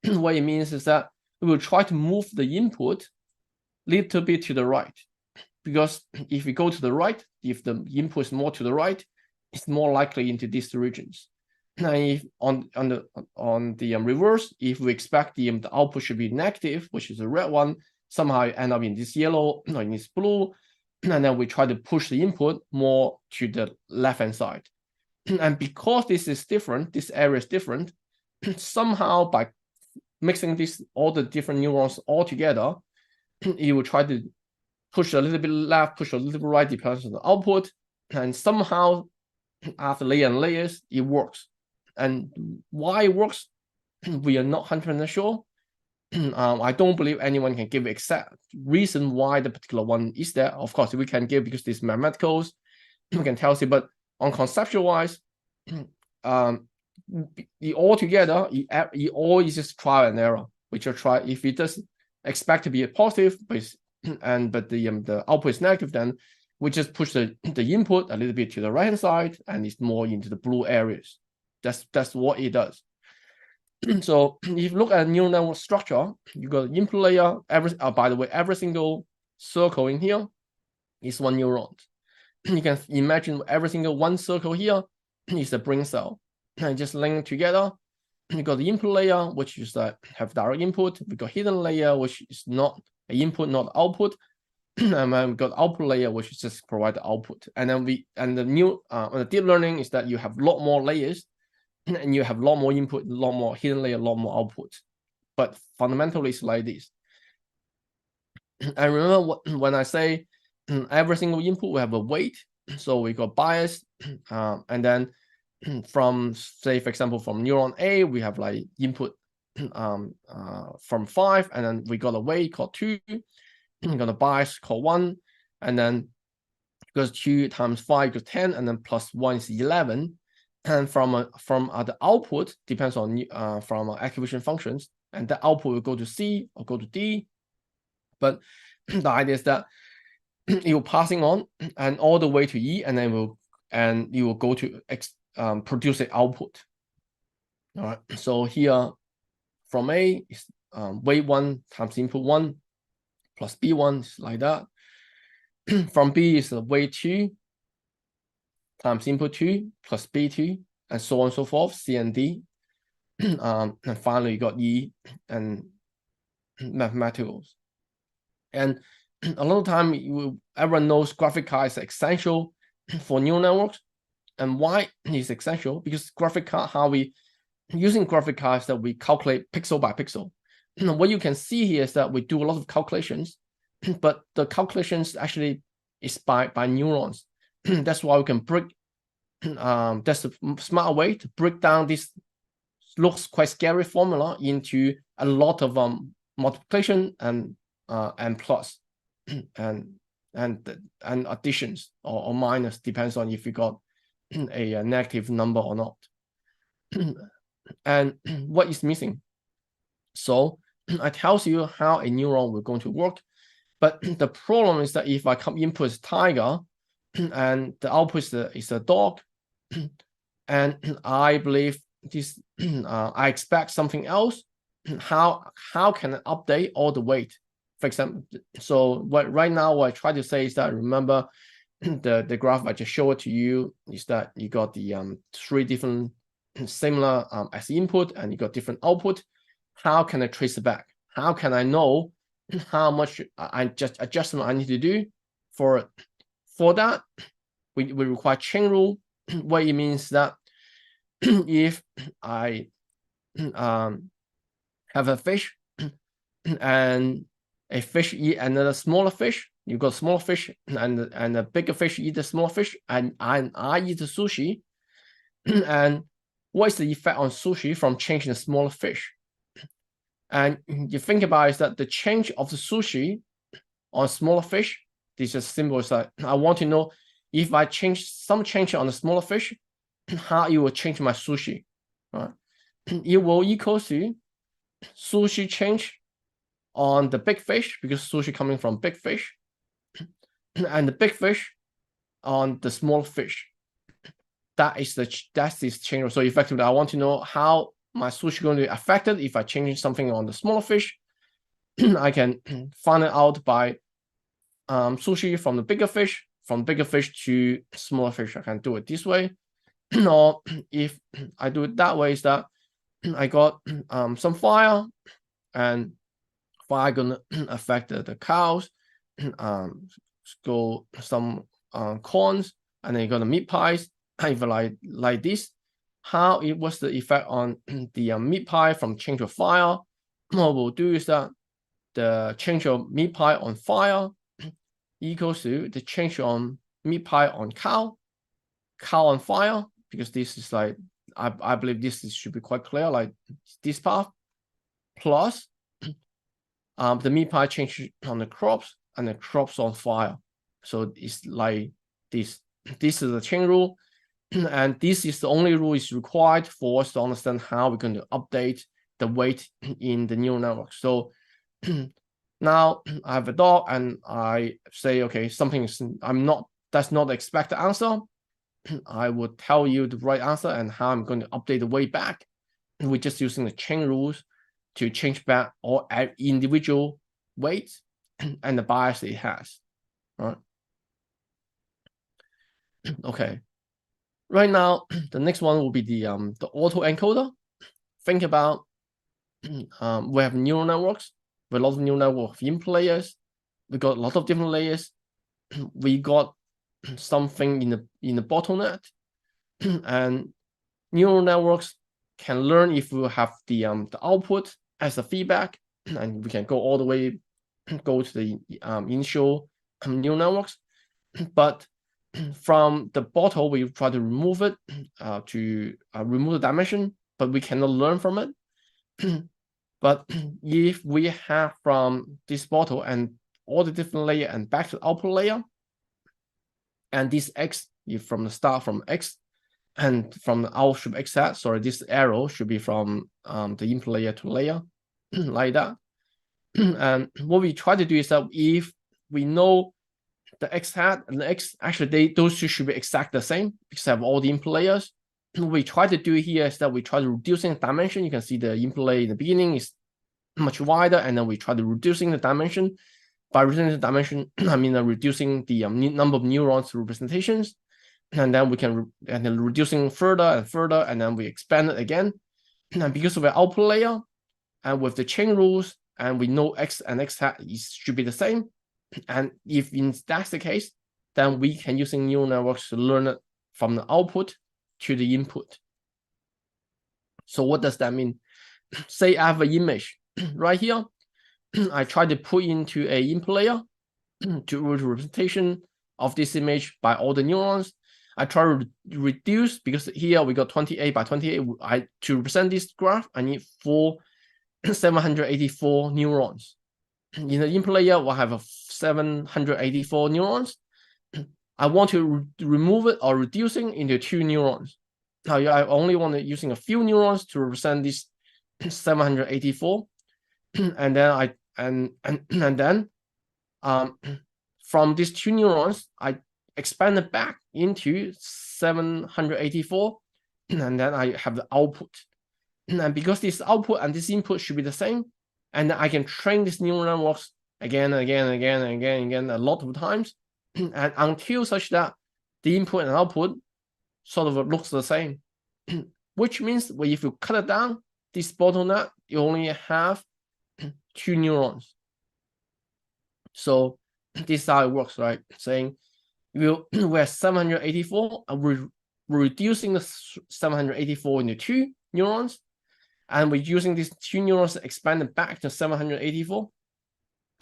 What it means is that we will try to move the input little bit to the right, because if we go to the right, if the input is more to the right, it's more likely into these regions. And if on the reverse, if we expect the output should be negative, which is the red one, somehow you end up in this yellow or in this blue, and then we try to push the input more to the left hand side. And because this is different, this area is different, somehow by mixing all the different neurons all together, you will try to push a little bit left, push a little bit right, depends on the output, and somehow after layer and layers, it works. And why it works, we are not 100% sure. I don't believe anyone can give exact reason why the particular one is there. Of course, we can give because these mathematicals, we can tell you, but on conceptual wise, all together, it all is just trial and error. Which are try if it does expect to be a positive, but the output is negative, then we just push the input a little bit to the right hand side, and it's more into the blue areas. That's what it does. So if you look at neural network structure, you got input layer. By the way, every single circle in here is one neuron. You can imagine every single one circle here is a brain cell, and just link together. You got the input layer, which is have direct input. We got hidden layer, which is not an input, not output. And then we got output layer, which is just provide the output. And then the deep learning is that you have a lot more layers, and you have a lot more input, a lot more hidden layer, a lot more output. But fundamentally, it's like this. And remember when I say every single input will have a weight, So we got bias, and then from, say, for example, from neuron A, we have like input from 5, and then we got a weight called 2, we got a bias called 1, and then because 2 times 5 equals 10, and then plus 1 is 11. And from the output depends on from activation functions, and the output will go to C or go to D. But the idea is that you're passing on and all the way to E, and then you will go to produce the output. All right. So here from A is weight 1 times input 1 plus B1 is like that. From B is the weight 2 times input 2 plus B2, and so on and so forth, C and D. And finally you got E and mathematicals. And a lot of time everyone knows graphic card is essential for neural networks. And why is essential? Because graphic card, how we using graphic cards that we calculate pixel by pixel. What you can see here is that we do a lot of calculations, but the calculations actually is by neurons. That's why we can break. That's a smart way to break down this looks quite scary formula into a lot of multiplication and plus and additions or minus, depends on if you got a negative number or not. And what is missing? So I tells you how a neuron will going to work, but the problem is that if I come input is tiger and the output is a dog, and I believe this I expect something else, how can I update all the weight? For example, so right now what I try to say is that, remember the graph I just showed to you is that you got the 3 different similar as input, and you got different output. How can I trace it back? How can I know how much adjustment I need to do for it? For that, we require chain rule. What it means that if I have a fish and a fish eat another smaller fish, you got smaller fish and a bigger fish eat the smaller fish, and I eat the sushi. And what is the effect on sushi from changing the smaller fish? And you think about is that the change of the sushi on smaller fish, this is simple as that I want to know if I change some change on the smaller fish, how it will change my sushi. Right? It will equal to sushi change on the big fish, because sushi coming from big fish, and the big fish on the small fish. That's this change. So effectively, I want to know how my sushi going to be affected if I change something on the smaller fish. I can find it out by sushi from the bigger fish, from bigger fish to smaller fish. I can do it this way. Or if I do it that way, is that I got some fire, and fire gonna affect the cows, go some corns, and then you got the meat pies. If like this, how it was the effect on the meat pie from change of fire? What we'll do is that the change of meat pie on fire equals to the change on meat pie on cow on fire, because this is like, I believe this should be quite clear, like this path, plus the meat pie change on the crops, and the crops on fire. So it's like this. This is the chain rule, and this is the only rule is required for us to understand how we're going to update the weight in the neural network. So now I have a dog, and I say, okay, something is that's not the expected answer. I will tell you the right answer and how I'm going to update the weight back. We're just using the chain rules to change back all individual weights and the bias it has. All right. Okay. Right now, the next one will be the autoencoder. Think about we have neural networks with a lot of neural network input layers. We got a lot of different layers. We got something in the bottleneck, and neural networks can learn if we have the output as a feedback, and we can go all the way, go to the initial neural networks. But from the bottle, we try to remove it to remove the dimension, but we cannot learn from it. But if we have from this bottle and all the different layer and back to the output layer, and this X, if from the start from X, and from the out should be X hat, sorry, this arrow should be from the input layer to layer, like that. And what we try to do is that if we know the X hat and the X, actually those two should be exactly the same because of all the input layers. What we try to do here is that we try to reducing the dimension. You can see the input layer in the beginning is much wider, and then we try to reducing the dimension. By reducing the dimension, I mean reducing the number of neurons representations, and then we can and then reducing further and further, and then we expand it again. And because of the output layer, and with the chain rules, and we know X and X hat should be the same. And if that's the case, then we can using neural networks to learn it from the output to the input. So what does that mean? Say I have an image right here. I try to put into a input layer to representation of this image by all the neurons. I try to reduce, because here we got 28 by 28. To represent this graph, I need 784 neurons. In the input layer, we'll have 784 neurons. I want to remove it or reducing into 2 neurons. Now, I only want to using a few neurons to represent this 784, and then from these 2 neurons, I expand it back into 784, and then I have the output. And because this output and this input should be the same, and I can train this neural networks again and again and again and again and again a lot of times, and until such that the input and output sort of looks the same. Which means if you cut it down, this bottleneck, you only have 2 neurons. So this is how it works, right? Saying we're 784, and we're reducing the 784 into 2 neurons, and we're using these 2 neurons to expand it back to 784,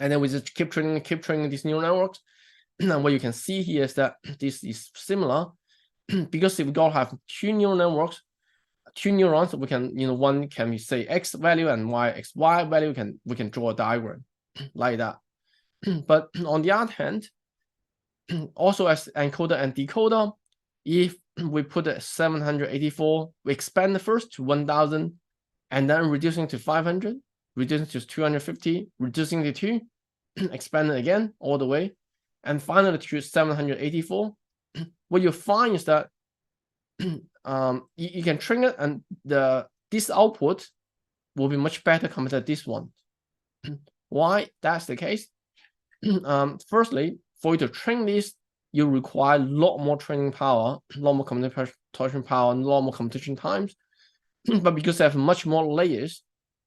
and then we just keep training these neural networks. And what you can see here is that this is similar, because if we gotta have 2 neural networks, 2 neurons, we can, one can be say X value and Y value, we can draw a diagram like that. But on the other hand, also as encoder and decoder, if we put a 784, we expand the first to 1000, and then reducing to 500, reducing to 250, reducing to 2, expand it again all the way, and finally to 784. What you find is that you can train it, and this output will be much better compared to this one. Why that's the case? Firstly, for you to train this, you require a lot more training power, a lot more computation power, and a lot more computation times. But because they have much more layers,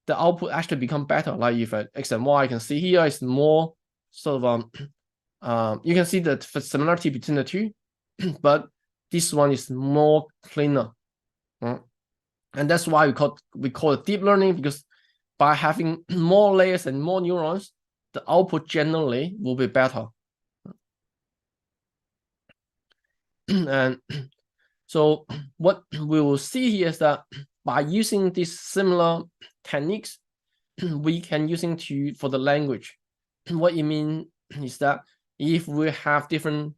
the output actually become better. Like if X and Y, you can see here is more sort of you can see the similarity between the two, but this one is more cleaner. And that's why we call it deep learning, because by having more layers and more neurons, the output generally will be better. And so what we will see here is that by using these similar techniques, we can using for the language. What it means is that if we have different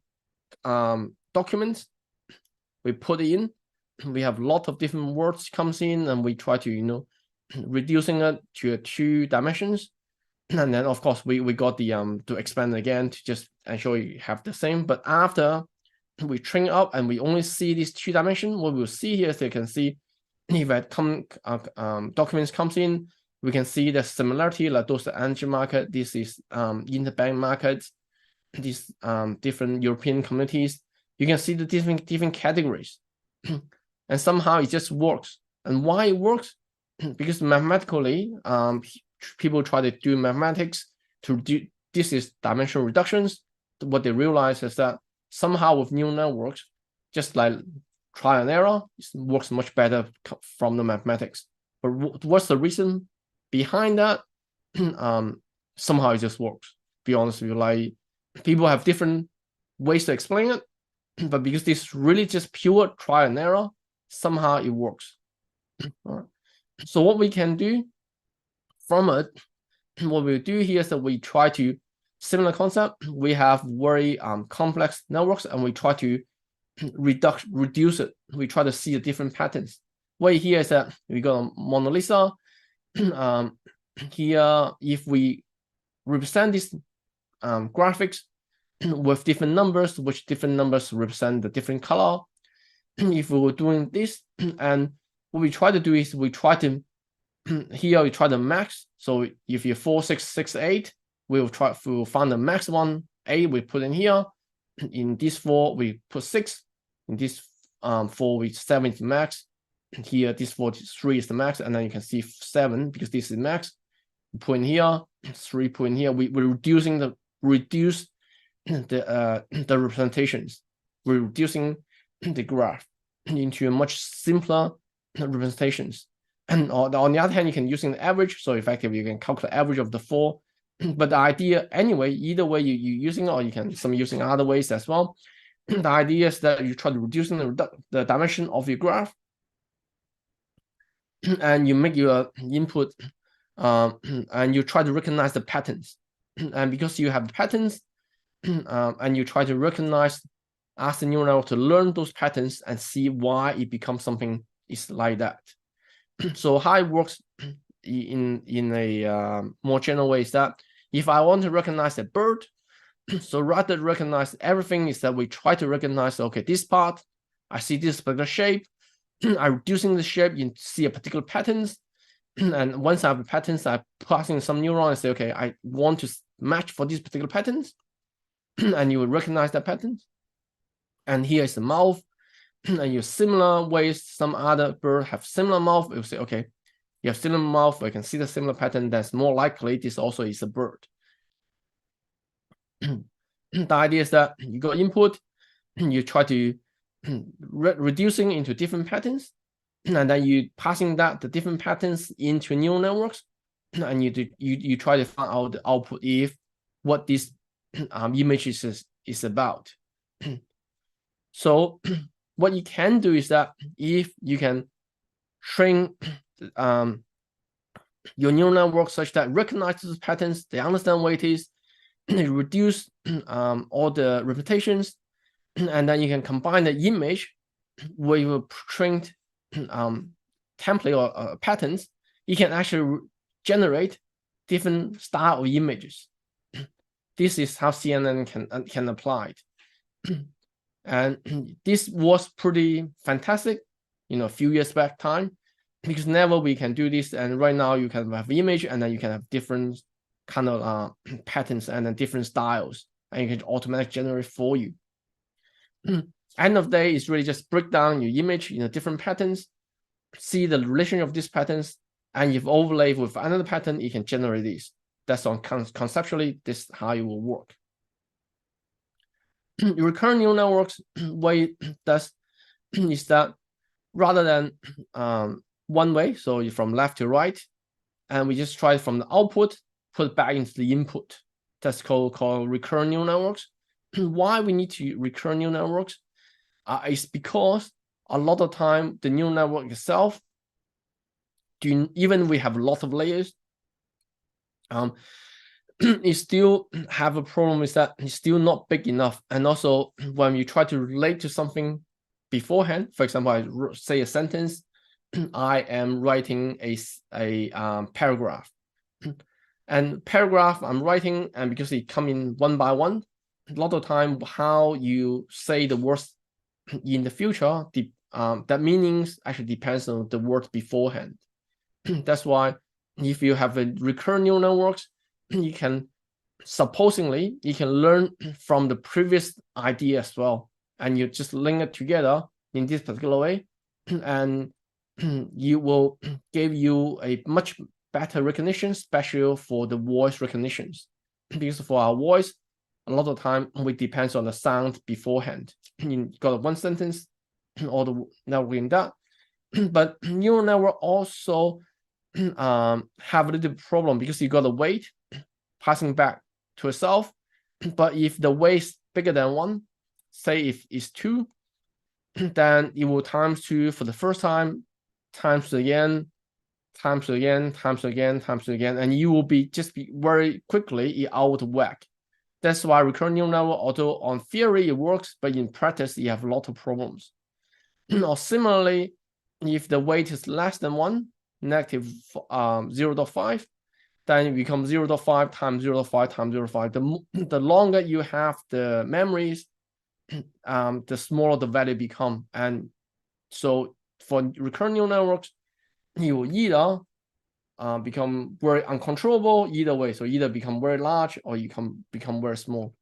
documents, we put it in, we have a lot of different words comes in, and we try to reducing it to 2 dimensions. And then of course we got the to expand again to just ensure you have the same. But after we train up and we only see these 2 dimensions, what we'll see here is you can see if that documents comes in, we can see the similarity, like those are energy market, this is interbank markets, these different European communities. You can see the different categories. And somehow it just works. And why it works? Because mathematically, people try to do mathematics to do this is dimensional reductions. What they realize is that somehow with neural networks, just like trial and error, it works much better from the mathematics. But what's the reason behind that? Somehow it just works. To be honest with you, like people have different ways to explain it, but because this is really just pure trial and error, somehow it works. All right. So what we can do from it, what we do here is that we try to, similar concept, we have very complex networks, and we try to reduce it. We try to see the different patterns. What here is that we got a Mona Lisa. Here, if we represent these graphics with different numbers, which different numbers represent the different color. If we were doing this, and what we try to do is we try to here we try the max. So if you're 4, 6, 6, 8, we'll find the max one. 8 we put in here. In this 4 we put 6. In this 4 we 7 is the max. Here this 3 is the max, and then you can see 7 because this is max. Put in here, 3 put in here. We're reduce the representations. We're reducing the graph into a much simpler representations. And on the other hand, you can using the average. So effectively, you can calculate average of the 4. But the idea, anyway, either way you using it, or you can some using other ways as well. The idea is that you try to reduce the dimension of your graph, and you make your input, and you try to recognize the patterns. And because you have patterns, and you try to recognize, ask the neural network to learn those patterns and see why it becomes something is like that. So how it works in a more general way is that if I want to recognize a bird, so rather than recognize everything, is that we try to recognize, okay, this part, I see this particular shape, I'm reducing the shape, you see a particular patterns, and once I have the patterns, I pass in some neuron and say, okay, I want to match for these particular patterns, and you will recognize that patterns. And here is the mouth, and you similar ways, some other bird have similar mouth, you'll say, okay, you have similar mouth, I can see the similar pattern, that's more likely this also is a bird. The idea is that you got input, you try to reducing into different patterns, and then you passing the different patterns into neural networks, and you try to find out the output if what this image is about. So what you can do is that if you can train your neural network such that recognizes patterns, they understand what it is, they reduce all the repetitions, and then you can combine the image where you trained template or patterns, you can actually generate different style of images. This is how CNN can apply it. And this was pretty fantastic, a few years back time, because never we can do this. And right now you can have image, and then you can have different kind of patterns and then different styles, and you can automatically generate for you. End of the day is really just break down your image in different patterns, see the relation of these patterns, and if overlay with another pattern, you can generate these. That's on conceptually, this is how it will work. Recurrent neural networks way does is that rather than one way, so from left to right, and we just try from the output, put back into the input. That's called recurrent neural networks. Why we need to recurrent neural networks is because a lot of time the neural network itself, even we have a lot of layers, it still have a problem is that it's still not big enough. And also when you try to relate to something beforehand, for example, I say a sentence, I am writing a paragraph, and paragraph I'm writing, and because it come in one by one, a lot of time how you say the words in the future, that meanings actually depends on the word beforehand. That's why if you have a recurrent neural networks, you can supposedly you can learn from the previous idea as well, and you just link it together in this particular way, and you will give you a much better recognition, especially for the voice recognitions, because for our voice, a lot of time we depends on the sound beforehand. You got one sentence, all the network in that, but neural network also have a little problem because you got to wait passing back to itself. But if the weight is bigger than 1, say if it's 2, then it will times 2 for the first time, times again, times again, times again, times again, and you will be very quickly out of whack. That's why recurrent neural network, although on theory it works, but in practice you have a lot of problems. Or similarly, if the weight is less than 1, negative 0.5, then it becomes 0.5 times 0.5 times 0.5. The longer you have the memories, the smaller the value become. And so for recurrent neural networks, you will either become very uncontrollable either way. So either become very large or you can become very small.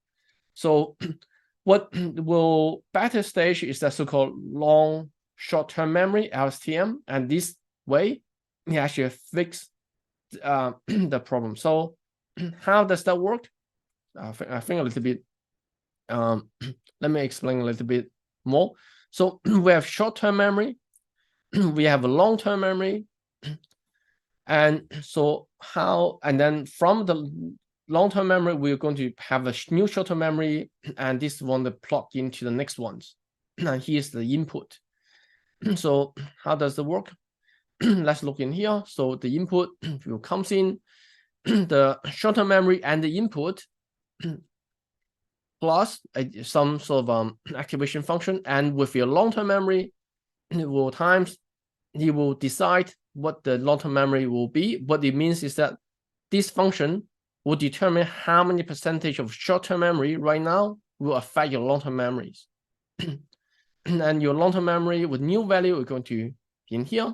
So what will better stage is the so-called long short-term memory, LSTM, and this way you actually fix the problem. So how does that work? I think a little bit. Let me explain a little bit more. So we have short-term memory, we have a long-term memory, and so and then from the long-term memory, we're going to have a new short-term memory, and this one to plug into the next ones. And here's the input. So how does it work? Let's look in here. So the input will comes in, the short-term memory and the input plus some sort of activation function, and with your long-term memory, it will decide what the long-term memory will be. What it means is that this function will determine how many percentage of short-term memory right now will affect your long-term memories. And your long-term memory with new value is going to be in here.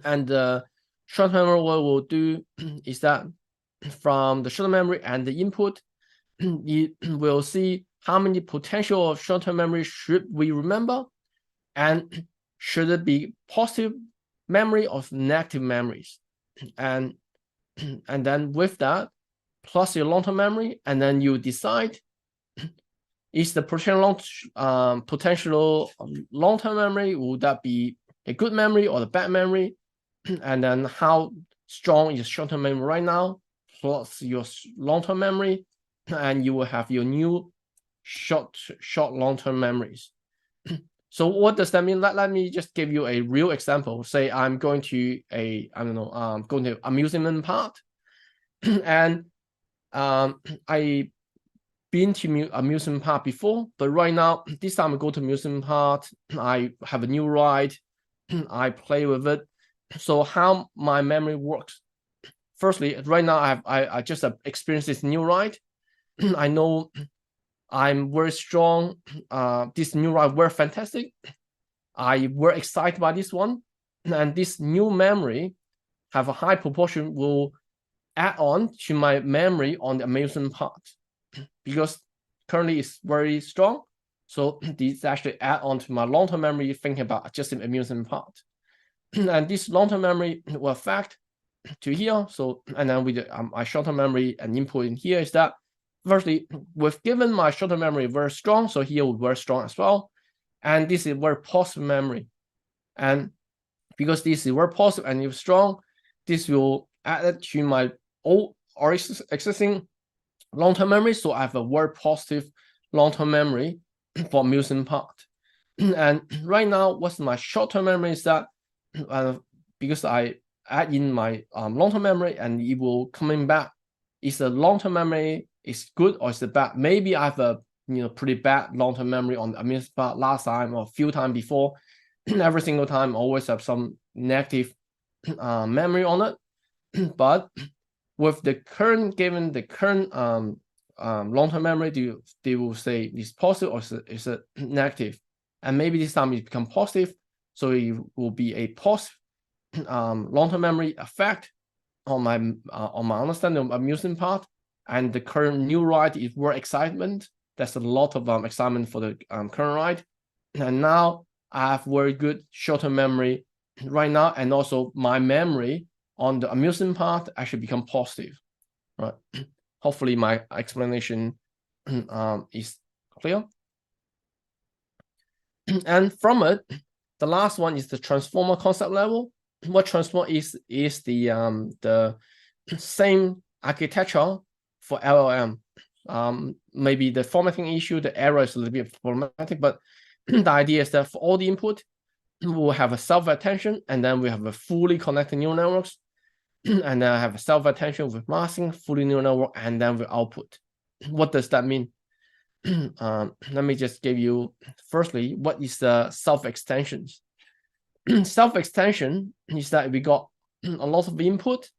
And the short-term memory, what we'll do is that from the short-term memory and the input, you will see how many potential of short-term memory should we remember, and should it be positive memory or negative memories. And then with that, plus your long-term memory, and then you decide is the potential long-term memory, would that be a good memory or the bad memory? And then how strong is short-term memory right now, plus your long-term memory, and you will have your new short long-term memories. So what does that mean? Let me just give you a real example. Say I'm going to going to amusement park, and I been to amusement park before, but right now this time I go to amusement park, I have a new ride, I play with it. So how my memory works? Firstly, right now I just experienced this new ride. I know I'm very strong. This new ride very fantastic. I were excited by this one, and this new memory have a high proportion will add on to my memory on the amusement park, because currently it's very strong. So this actually add on to my long-term memory thinking about just the amusement park. And this long-term memory will affect to here. So, and then with my short-term memory and input in here is that, firstly, we've given my short-term memory very strong, so here will be very strong as well. And this is very positive memory. And because this is very positive and it's strong, this will add it to my old or existing long-term memory. So I have a very positive long-term memory for amusement park. And right now, what's my short-term memory is that because I add in my long-term memory and it will coming back, is the long-term memory is good or is it bad? Maybe I have a pretty bad long-term memory on the amusement park last time or a few times before. Every single time always have some negative memory on it. But with the current, given the current long-term memory, they will say it's positive or is it negative, and maybe this time it become positive, so it will be a positive long-term memory effect on my understanding of amusement park, and the current new ride is more excitement. There's a lot of excitement for the current ride, and now I have very good short-term memory right now, and also my memory on the amusement part actually become positive, right? Hopefully my explanation is clear. And from it, the last one is the transformer concept level. What transformer is the same architecture for LLM. maybe the formatting issue, the error is a little bit problematic, but the idea is that for all the input, we'll have a self-attention, and then we have a fully connected neural networks, and then I have a self-attention with masking, fully neural network, and then with output. What does that mean? Let me just give you, firstly, what is the self-extensions? Self-extension is that we got a lot of input.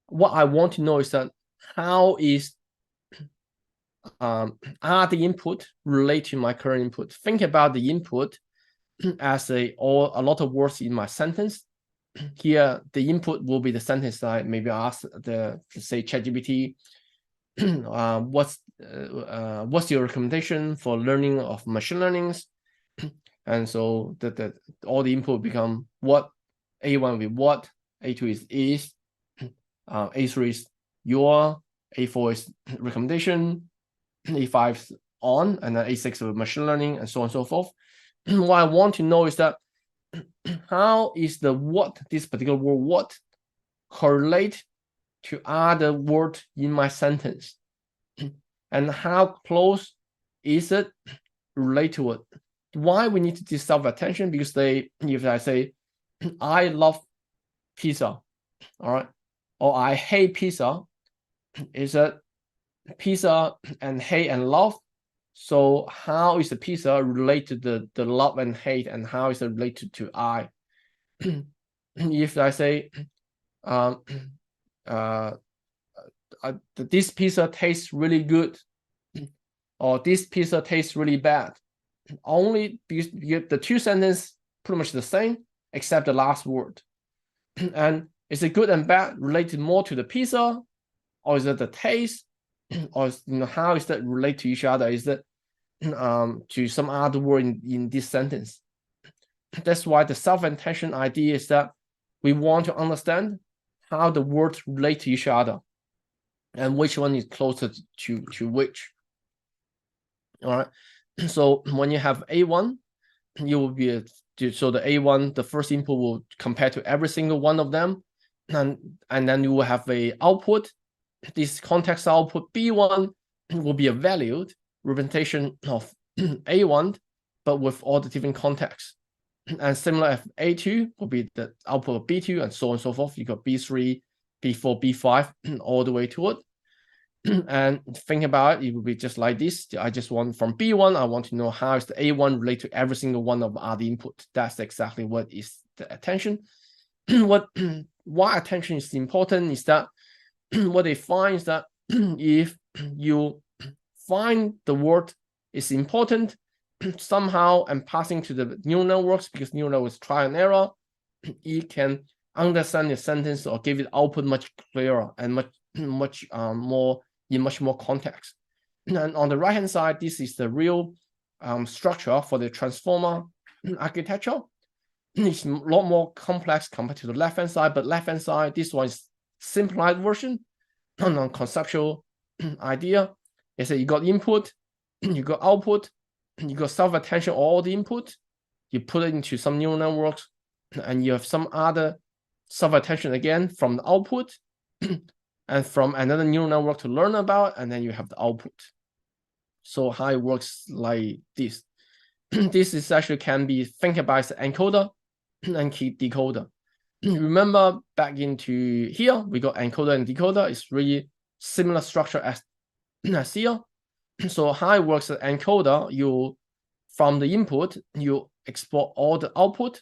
What I want to know is that how is are the input relate to my current input? Think about the input as a lot of words in my sentence. Here, the input will be the sentence that I maybe ask say ChatGPT, what's your recommendation for learning of machine learnings? And so all the input become what, A1 will be what, A2 is, A3 is your, A4 is recommendation, A5 is on, and then A6 is machine learning, and so on and so forth. What I want to know is that how is the what, this particular word what, correlate to other word in my sentence, and how close is it relate to it? Why we need to do self-attention? Because if I say I love pizza, all right, or I hate pizza, is it pizza and hate and love? So how is the pizza related to the love and hate, and how is it related to I? If I say this pizza tastes really good, or this pizza tastes really bad, only because the two sentences pretty much the same except the last word. And is it good and bad related more to the pizza, or is it the taste, or how is that related to each other? Is it to some other word in this sentence? That's why the self-attention idea is that we want to understand how the words relate to each other and which one is closer to which. All right. So when you have A1, you will be so the A1, the first input will compare to every single one of them, and then you will have a output. This context output B1 will be a valued representation of A1, but with all the different contexts. And similar if A2 will be the output of B2, and so on and so forth. You got B3, B4, B5, all the way to it. And think about it, it will be just like this. I just want from B1, I want to know how is the A1 related to every single one of other input. That's exactly what is the attention. Why attention is important is that what they find is that if you find the word is important somehow and passing to the neural networks, because neural networks try and error, it can understand the sentence or give it output much clearer and much more in much more context. And on the right hand side, this is the real structure for the transformer architecture. It's a lot more complex compared to the left hand side, but left hand side, this one is simplified version on conceptual idea. Is that you got input, you got output, you got self-attention, all the input, you put it into some neural networks, and you have some other self-attention again from the output, and from another neural network to learn about, and then you have the output. So how it works like this. This is actually can be think about as an encoder and decoder. Remember back into here, we got encoder and decoder. It's really similar structure as here. So how it works as encoder, you from the input, you export all the output,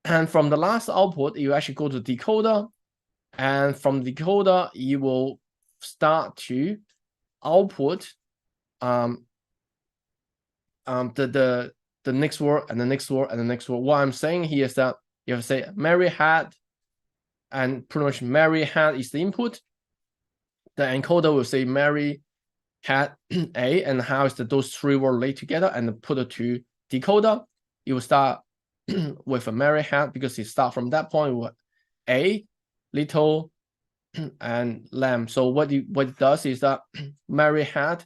and from the last output, you actually go to decoder, and from the decoder, you will start to output the next word and the next word and the next word. What I'm saying here is that you have to say Mary had, and pretty much Mary had is the input. The encoder will say Mary had A, and how is that those three words laid together, and put it to decoder. You will start with a Mary had, because you start from that point with A, little, and lamb. So what it does is that Mary had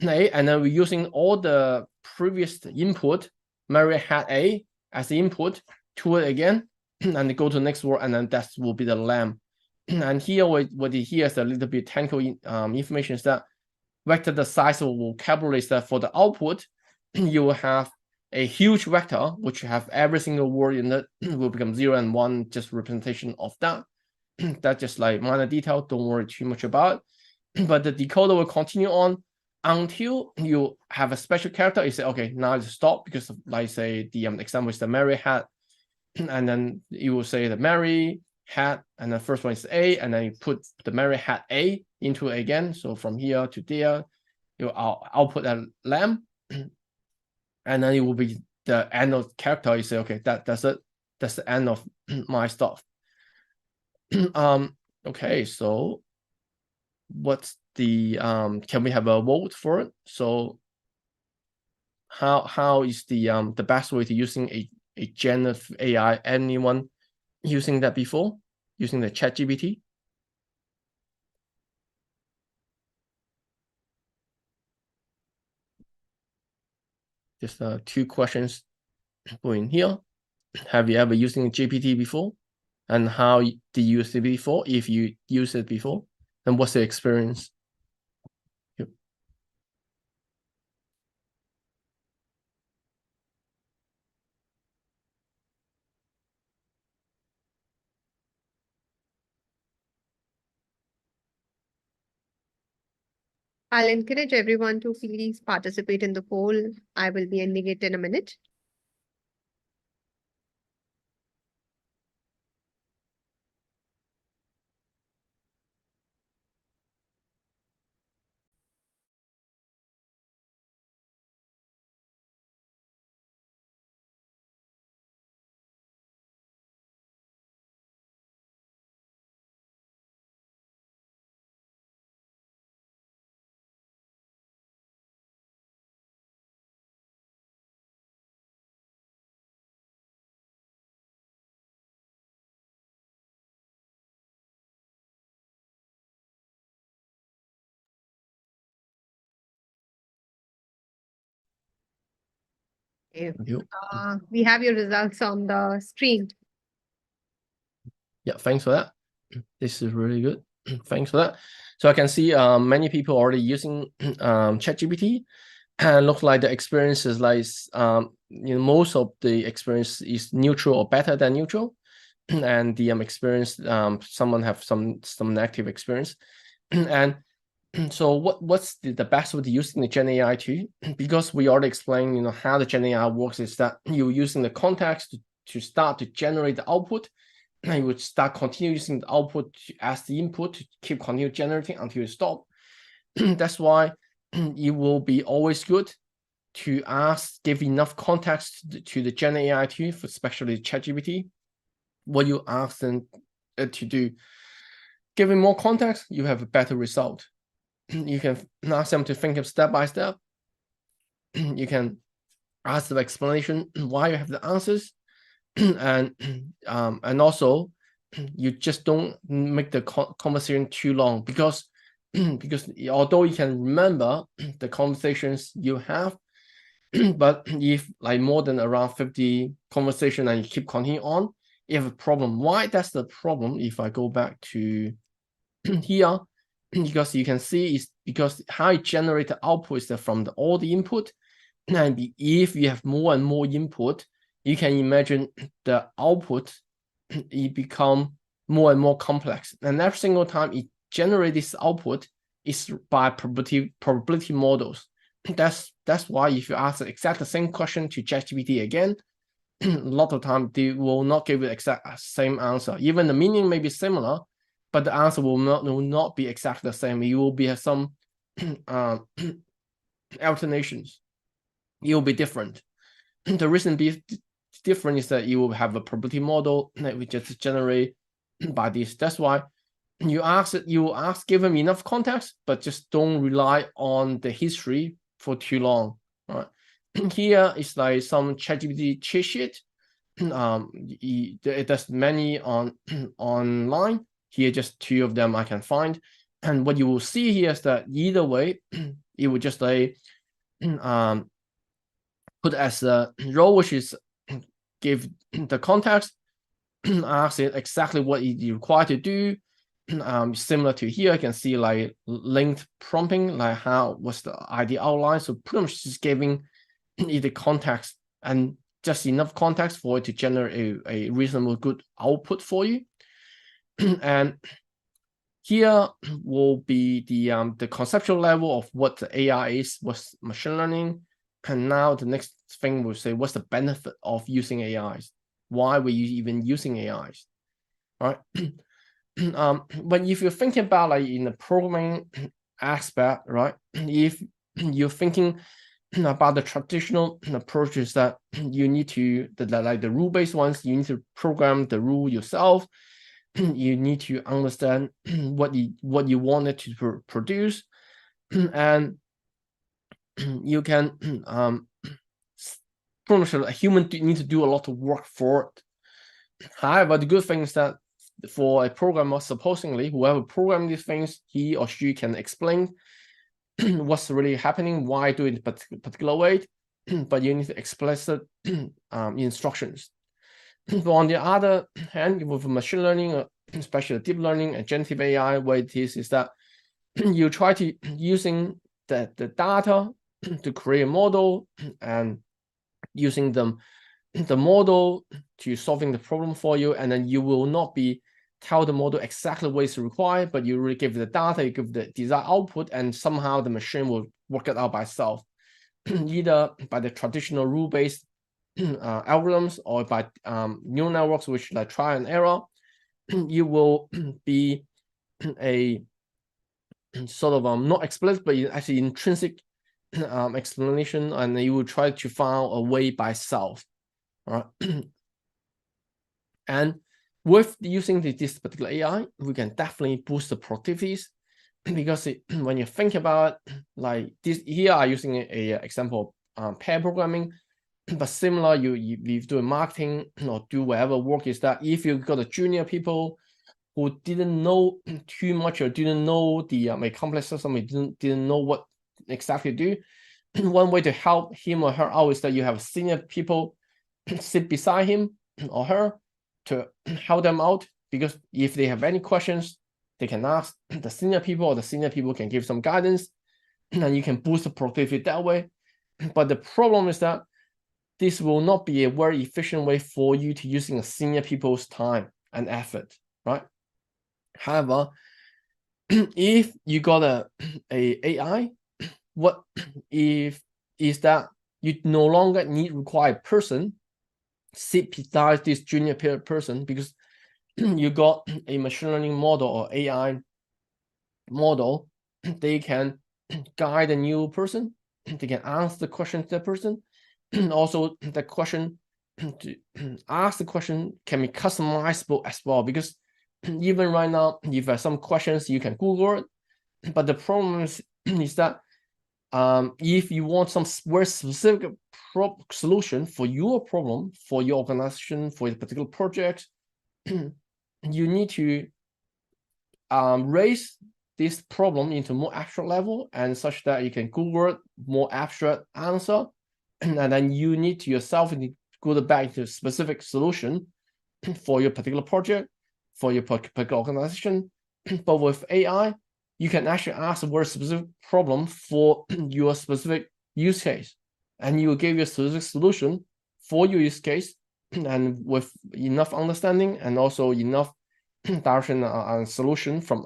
A, and then we're using all the previous input, Mary had A as the input to it again, and go to the next word, and then that will be the lamb. And here, what here is a little bit technical information is that vector the size of vocabulary is that for the output, you will have a huge vector, which have every single word in it will become 0 and 1, just representation of that. That's just like minor detail, don't worry too much about it. But the decoder will continue on until you have a special character. You say, okay, now it's stop, because of, like say the example is the Mary hat, and then you will say the Mary hat, and the first one is A, and then you put the Mary hat A into it again. So from here to there, you output a lamb, and then it will be the end of character. You say, okay, that's it. That's the end of my stuff. Okay, so what's the can we have a vote for it? So how is the best way to using a generative AI? Anyone using that before, using the ChatGPT? Just 2 questions going here. Have you ever using GPT before? And how did you use it before? If you use it before, and what's the experience? Yep. I'll encourage everyone to please participate in the poll. I will be ending it in a minute. Okay. Thank you. We have your results on the screen. Yeah, thanks for that. This is really good. Thanks for that. So I can see many people already using ChatGPT, and looks like the experience is like most of the experience is neutral or better than neutral, and the experience someone have some negative experience, and so what's the best way to using the Gen AI to? Because we already explained how the Gen AI works is that you're using the context to start to generate the output, and you would start continue using the output as the input to keep continue generating until you stop. That's why it will be always good to give enough context to the Gen AI tool, especially ChatGPT. What you ask them to do, giving more context, you have a better result. You can ask them to think of step by step. You can ask the explanation why you have the answers, and also you just don't make the conversation too long, because although you can remember the conversations you have, but if like more than around 50 conversation and you keep continuing on, you have a problem. Why that's the problem? If I go back to here, because you can see is because how it generates the output is that from all the input, and if you have more and more input, you can imagine the output it become more and more complex, and every single time it generates this output is by probability models. That's why if you ask the exact same question to ChatGPT again, a lot of time they will not give you exact same answer. Even the meaning may be similar, but the answer will not be exactly the same. It will be some alternations. It will be different. The reason be different is that you will have a probability model that we just generate by this. That's why you ask give them enough context, but just don't rely on the history for too long. Right? Here is like some ChatGPT cheat sheet. There's many online. Here, just 2 of them I can find. And what you will see here is that either way, it will just like put as a row, which is give the context, ask it exactly what it required to do, similar to here, you can see like linked prompting, like what's the idea outline. So pretty much just giving it the context and just enough context for it to generate a reasonable good output for you. And here will be the conceptual level of what the AI is, what's machine learning. And now the next thing we'll say, what's the benefit of using AIs? Why were you even using AIs? All right. But if you're thinking about like in the programming aspect, right? If you're thinking about the traditional approaches that you need to, like the rule-based ones, you need to program the rule yourself. You need to understand what you wanted to produce, and you can pretty much a human need to do a lot of work for it. However, the good thing is that for a programmer, supposedly whoever programmed these things, he or she can explain what's really happening, why do it a particular way, but you need to explicit instructions. But on the other hand, with machine learning, especially deep learning and generative AI, what it is that you try to using the data to create a model and using the model to solving the problem for you, and then you will not be tell the model exactly what is required, but you really give the data, you give the desired output, and somehow the machine will work it out by itself, either by the traditional rule-based algorithms or by neural networks, which like try and error. You will be a sort of not explicit, but actually intrinsic explanation, and you will try to find a way by itself. All right. And with using this particular AI, we can definitely boost the productivities, because when you think about it, like this here, I'm using a example of pair programming, but similar, you do marketing or do whatever work, is that if you got a junior people who didn't know too much or didn't know the a complex system, didn't know what exactly to do, one way to help him or her out is that you have senior people sit beside him or her to help them out, because if they have any questions, they can ask the senior people, or the senior people can give some guidance, and you can boost the productivity that way. But the problem is that this will not be a very efficient way for you to using a senior people's time and effort, right? However, if you got a AI, what if is that you no longer require a person sit beside this junior person, because you got a machine learning model or AI model. They can guide a new person, they can answer the question to the person. Also, the question to ask the question can be customizable as well, because even right now, if you have some questions, you can Google it. But the problem is that if you want some very specific solution for your problem, for your organization, for a particular project, you need to raise this problem into more abstract level, and such that you can Google more abstract answer, and then you need to yourself go back to a specific solution for your particular project, for your particular organization. But with AI, you can actually ask a very specific problem for your specific use case, and you will give you a specific solution for your use case, and with enough understanding and also enough direction and solution from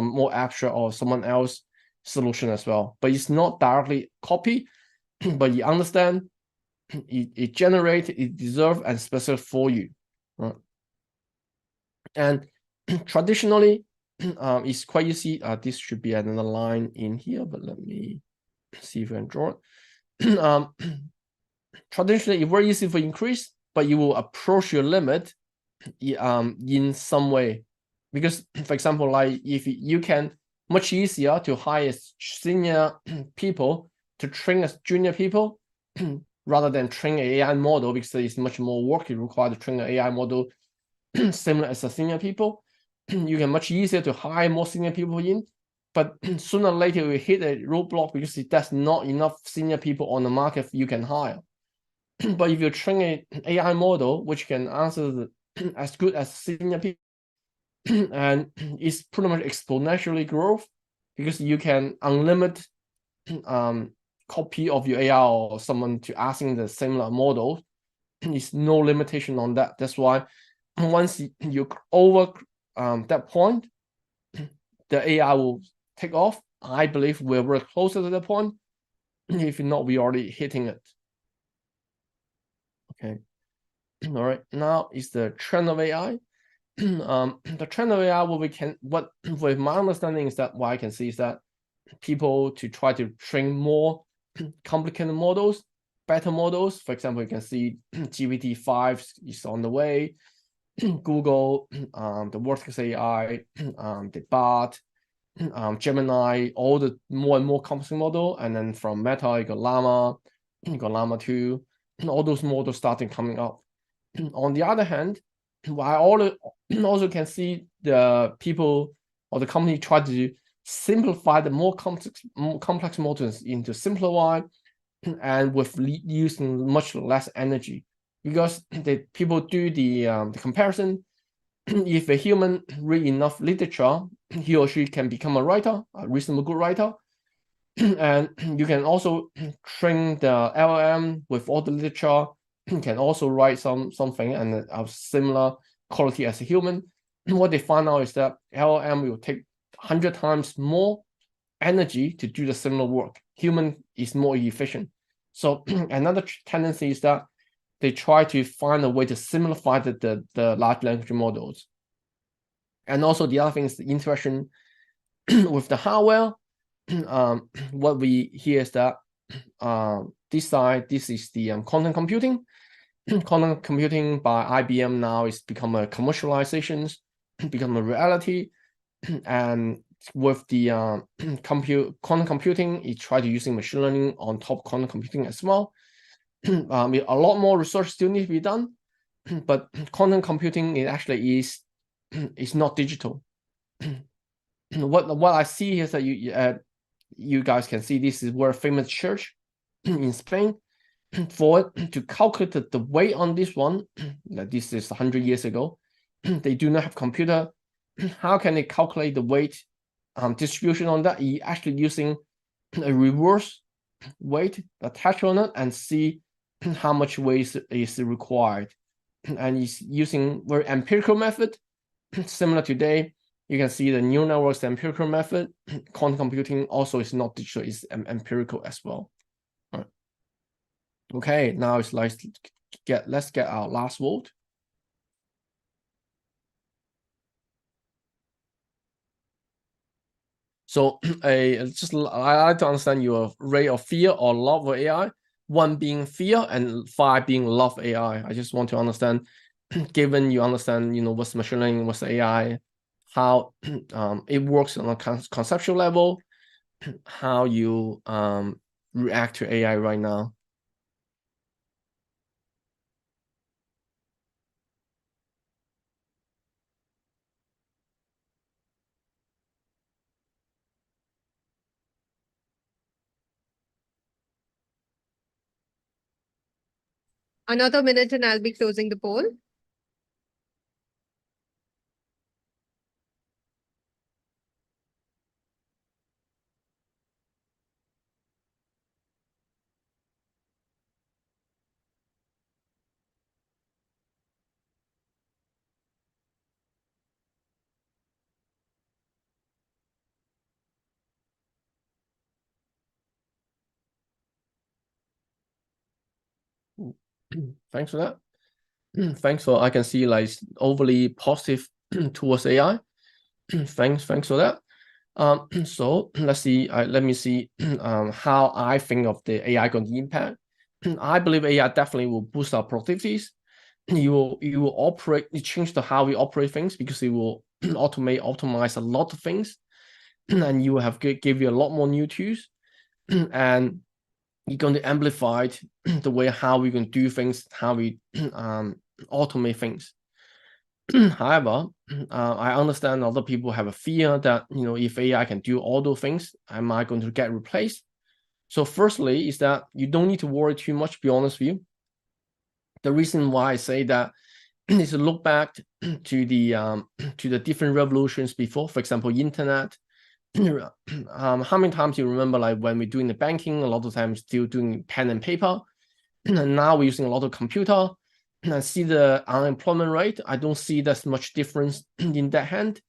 more abstract or someone else solution as well. But it's not directly copy, but you understand, it generate, it deserve and specific for you, right? And traditionally, it's quite easy. This should be another line in here, but let me see if I can draw it. Traditionally, it's very easy for increase, but you will approach your limit in some way, because for example, like if you can much easier to hire senior people to train as junior people rather than train an AI model, because it's much more work required to train an AI model similar as a senior people. You can much easier to hire more senior people in, but sooner or later we hit a roadblock, because there's not enough senior people on the market you can hire. But if you train an AI model which can answer as good as senior people, and it's pretty much exponentially growth because you can unlimited copy of your AI or someone to asking the similar model. There's no limitation on that. That's why once you over that point, the AI will take off. I believe we're very closer to that point. If not, we're already hitting it. Okay. All right. Now is the trend of AI. The trend of AI, with my understanding is that what I can see is that people to try to train more complicated models, better models. For example, you can see GPT-5 is on the way. Google, the Vertex AI, the Bard, Gemini, all the more and more complex model, and then from Meta, you got Llama, you got Llama 2, all those models starting coming up. On the other hand, I also can see the people or the company try to simplify the more complex models into simpler one, and with using much less energy, because the people do the comparison. If a human read enough literature, he or she can become a writer, a reasonable good writer. And you can also train the LLM with all the literature, can also write something and of similar quality as a human. What they find out is that LLM will take 100 times more energy to do the similar work. Human is more efficient. So another tendency is that they try to find a way to simplify the large language models. And also the other thing is the interaction with the hardware. What we hear is that this is the quantum computing. Quantum computing by IBM now is become a commercialization, become a reality. And with the quantum computing, it tried to using machine learning on top of quantum computing as well. A lot more research still needs to be done, but quantum computing is not digital. What I see is that you guys can see this is very famous church in Spain. For it to calculate the weight on this one, this is 100 years ago, they do not have computer. How can they calculate the weight distribution on that? You actually using a reverse weight attached on it and see how much weight is required. And it's using very empirical method. Similar today, you can see the neural networks empirical method. Quantum computing also is not digital, it's empirical as well. All right. Okay, now it's like let's get our last vote. So I like to understand your rate of fear or love of AI. 1 being fear and 5 being love AI. I just want to understand, given you understand, what's machine learning, what's AI, how it works on a conceptual level, how you react to AI right now. Another minute and I'll be closing the poll. Thanks for that. Thanks for, I can see like overly positive towards AI. Thanks for that. So let's see. Let me see how I think of the AI going to impact. I believe AI definitely will boost our productivities. You will change how we operate things, because it will optimize a lot of things, and you will have give you a lot more new tools, and you're going to amplify the way how we can do things, how we automate things. However, I understand other people have a fear that, if AI can do all those things, am I going to get replaced? So firstly is that you don't need to worry too much, to be honest with you. The reason why I say that is to look back to the different revolutions before. For example, internet. How many times you remember, like when we're doing the banking, a lot of times still doing pen and paper, and now we're using a lot of computer. And I see the unemployment rate. I don't see that much difference in that hand,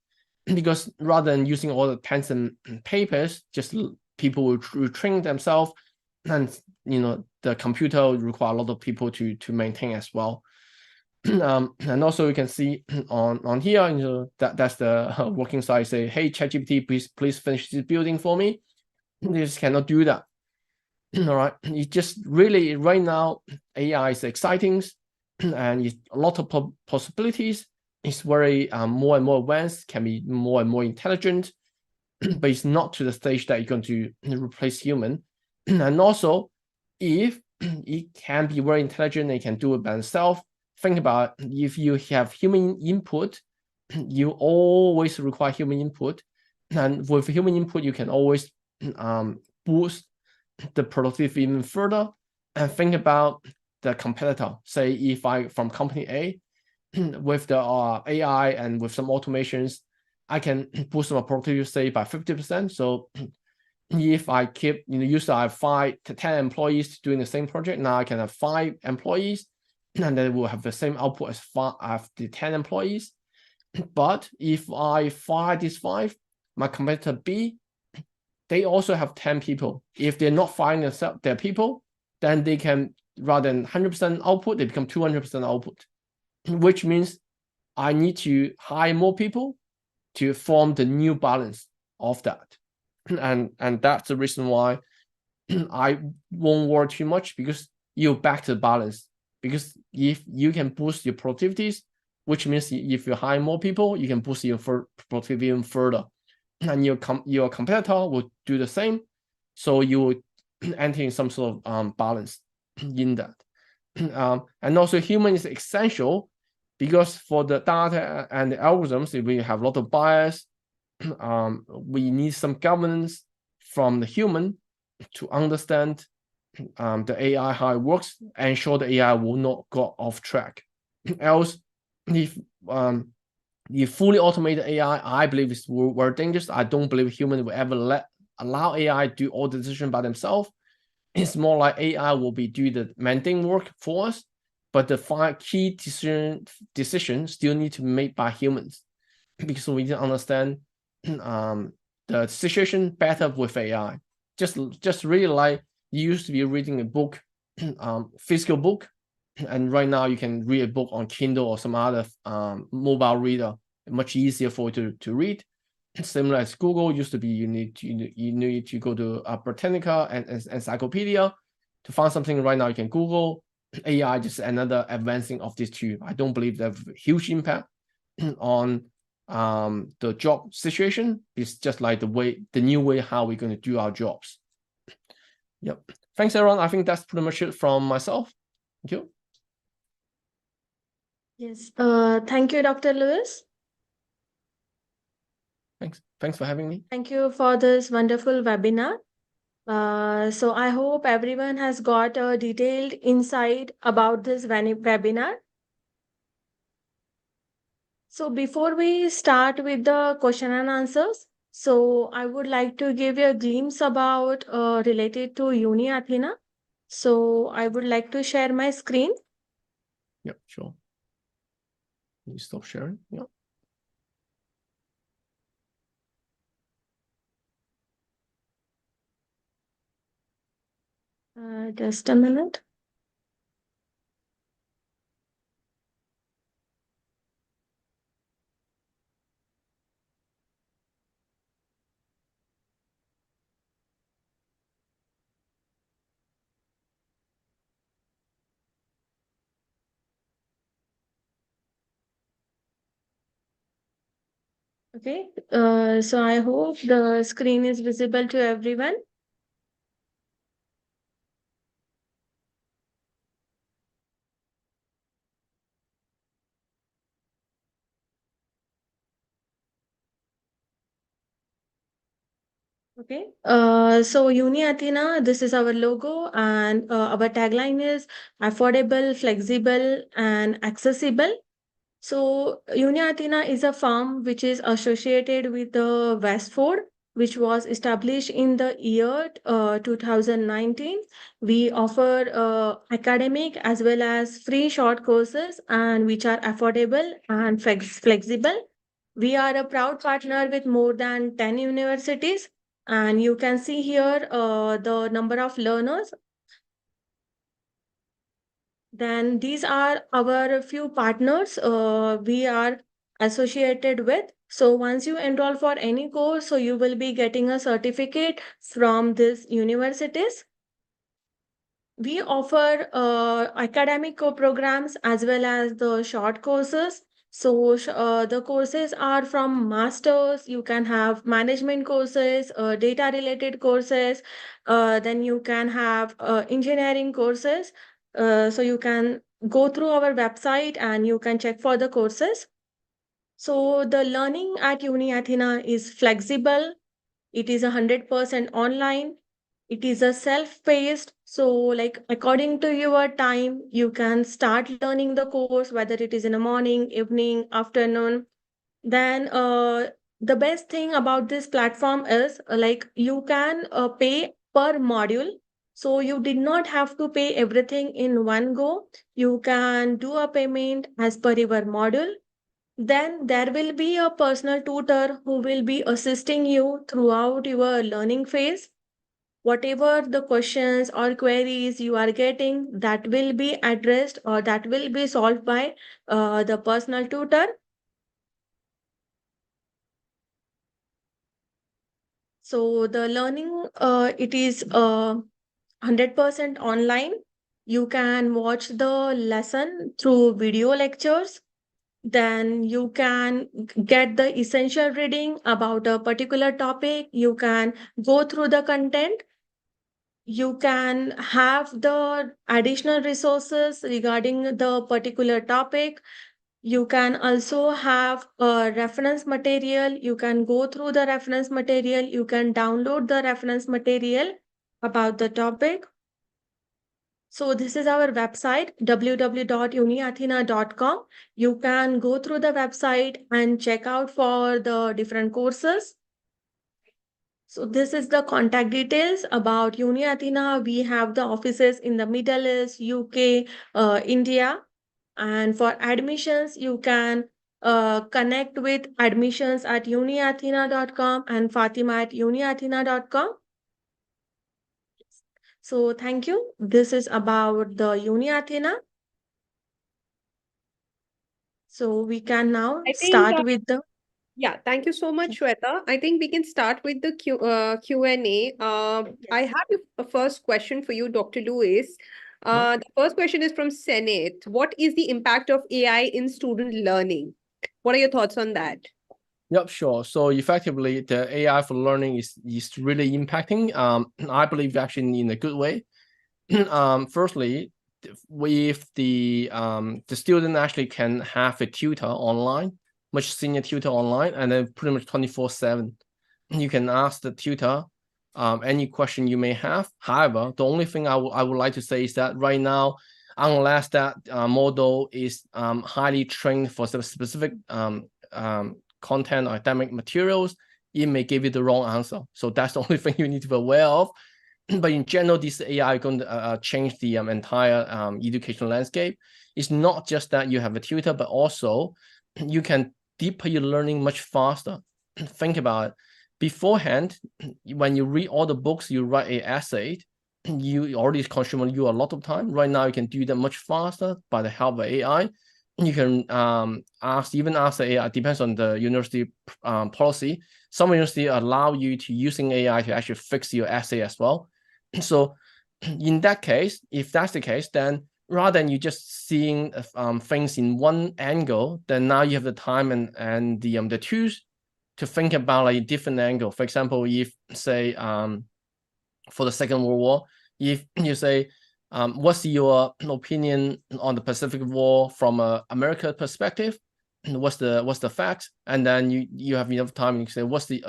because rather than using all the pens and papers, just people will retrain themselves, and the computer will require a lot of people to maintain as well. And also you can see on here, that's the working side. Say, hey, ChatGPT, please finish this building for me. This cannot do that. All right, it just really right now AI is exciting, and it's a lot of possibilities. It's very more and more advanced, can be more and more intelligent, but it's not to the stage that you're going to replace human. And also, if it can be very intelligent, it can do it by itself. Think about if you have human input, you always require human input, and with human input, you can always boost the productivity even further. And think about the competitor. Say if I from company A, with the AI and with some automations, I can boost my productivity say by 50%. So if I keep, used to have 5 to 10 employees doing the same project, now I can have 5 employees, and then we'll have the same output as the 10 employees. But if I fire these 5, my competitor B, they also have 10 people. If they're not firing their people, then they can, rather than 100% output, they become 200% output, which means I need to hire more people to form the new balance of that. And that's the reason why I won't worry too much, because you're back to the balance. Because if you can boost your productivities, which means if you hire more people, you can boost your productivity even further. And your competitor will do the same. So you will enter in some sort of balance in that. And also human is essential, because for the data and the algorithms, we have a lot of bias. We need some governance from the human to understand the AI, how it works, and ensure the AI will not go off track. Else, if you fully automated AI, I believe it's very dangerous. I don't believe humans will ever allow AI to do all the decision by themselves. It's more like AI will be do the mundane work for us, but the key decision still need to be made by humans, because we need to understand the situation better with AI. Just really like you used to be reading a book, physical book, and right now you can read a book on Kindle or some other mobile reader, much easier for you to read. Similar as Google used to be, you need to go to Britannica and encyclopedia to find something. Right now you can Google. AI just another advancing of these two. I don't believe they have a huge impact on the job situation. It's just like the new way how we're going to do our jobs. Yep. Thanks, everyone. I think that's pretty much it from myself. Thank you. Yes. Thank you, Dr. Lewis. Thanks for having me. Thank you for this wonderful webinar. So I hope everyone has got a detailed insight about this webinar. So before we start with the question and answers, so I would like to give you a glimpse about related to Uni Athena. So I would like to share my screen. Yep, sure. Can you stop sharing? Yep. Just a minute. Okay, so I hope the screen is visible to everyone. Okay, so Uni Athena, this is our logo, and our tagline is affordable, flexible, and accessible. So Uni Athena is a firm which is associated with the Westford, which was established in the year 2019. We offer academic as well as free short courses and which are affordable and flexible. We are a proud partner with more than 10 universities, and you can see here the number of learners. Then these are our few partners we are associated with. So once you enroll for any course, so you will be getting a certificate from these universities. We offer academic programs as well as the short courses. So the courses are from masters. You can have management courses, data related courses. Then you can have engineering courses. So you can go through our website and you can check for the courses. So the learning at Uni Athena is flexible. It is 100% online. It is a self-paced. So like according to your time, you can start learning the course, whether it is in the morning, evening, afternoon. Then the best thing about this platform is like you can pay per module. So you did not have to pay everything in one go. You can do a payment as per your module. Then there will be a personal tutor who will be assisting you throughout your learning phase. Whatever the questions or queries you are getting, that will be addressed or that will be solved by the personal tutor. So the learning, it is 100% online. You can watch the lesson through video lectures. Then you can get the essential reading about a particular topic. You can go through the content. You can have the additional resources regarding the particular topic. You can also have a reference material. You can go through the reference material. You can download the reference material about the topic. So this is our website, www.uniathena.com. You can go through the website and check out for the different courses. So this is the contact details about Uni Athena. We have the offices in the Middle East, UK, India. And for admissions, you can connect with admissions at uniathena.com and Fatima at uniathena.com. So thank you. This is about the Uni Athena. So we can now I think, start with the yeah, thank you so much, Shweta. I think we can start with the Q&A. I yes. have a first question for you, Dr. Lewis. Yep. The first question is from Senate. What is the impact of AI in student learning? What are your thoughts on that? Yep, sure. So effectively, the AI for learning is really impacting. I believe actually in a good way. Firstly, with the student actually can have a tutor online, much senior tutor online, and then pretty much 24/7. You can ask the tutor any question you may have. However, the only thing I would like to say is that right now, unless that model is highly trained for some specific content or academic materials, it may give you the wrong answer. So that's the only thing you need to be aware of. But in general, this AI is going to change the entire educational landscape. It's not just that you have a tutor, but also you can deepen your learning much faster. Think about it. Beforehand, when you read all the books, you write an essay, you already consume you a lot of time. Right now, you can do that much faster by the help of AI. You can ask the AI, depends on the university policy. Some universities allow you to using AI to actually fix your essay as well. So in that case, if that's the case, then rather than you just seeing things in one angle, then now you have the time and the tools to think about like a different angle. For example, if say for the Second World War, if you say what's your opinion on the Pacific War from America perspective? What's the fact? And then you have enough time. You say what's the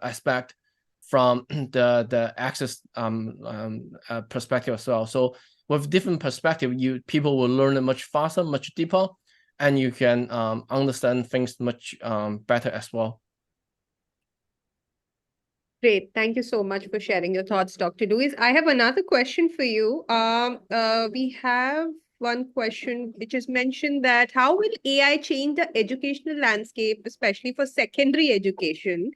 aspect from the access perspective as well. So with different perspective, people will learn it much faster, much deeper, and you can understand things much better as well. Great. Thank you so much for sharing your thoughts, Dr. Lewis. I have another question for you. We have one question which is mentioned that how will AI change the educational landscape, especially for secondary education?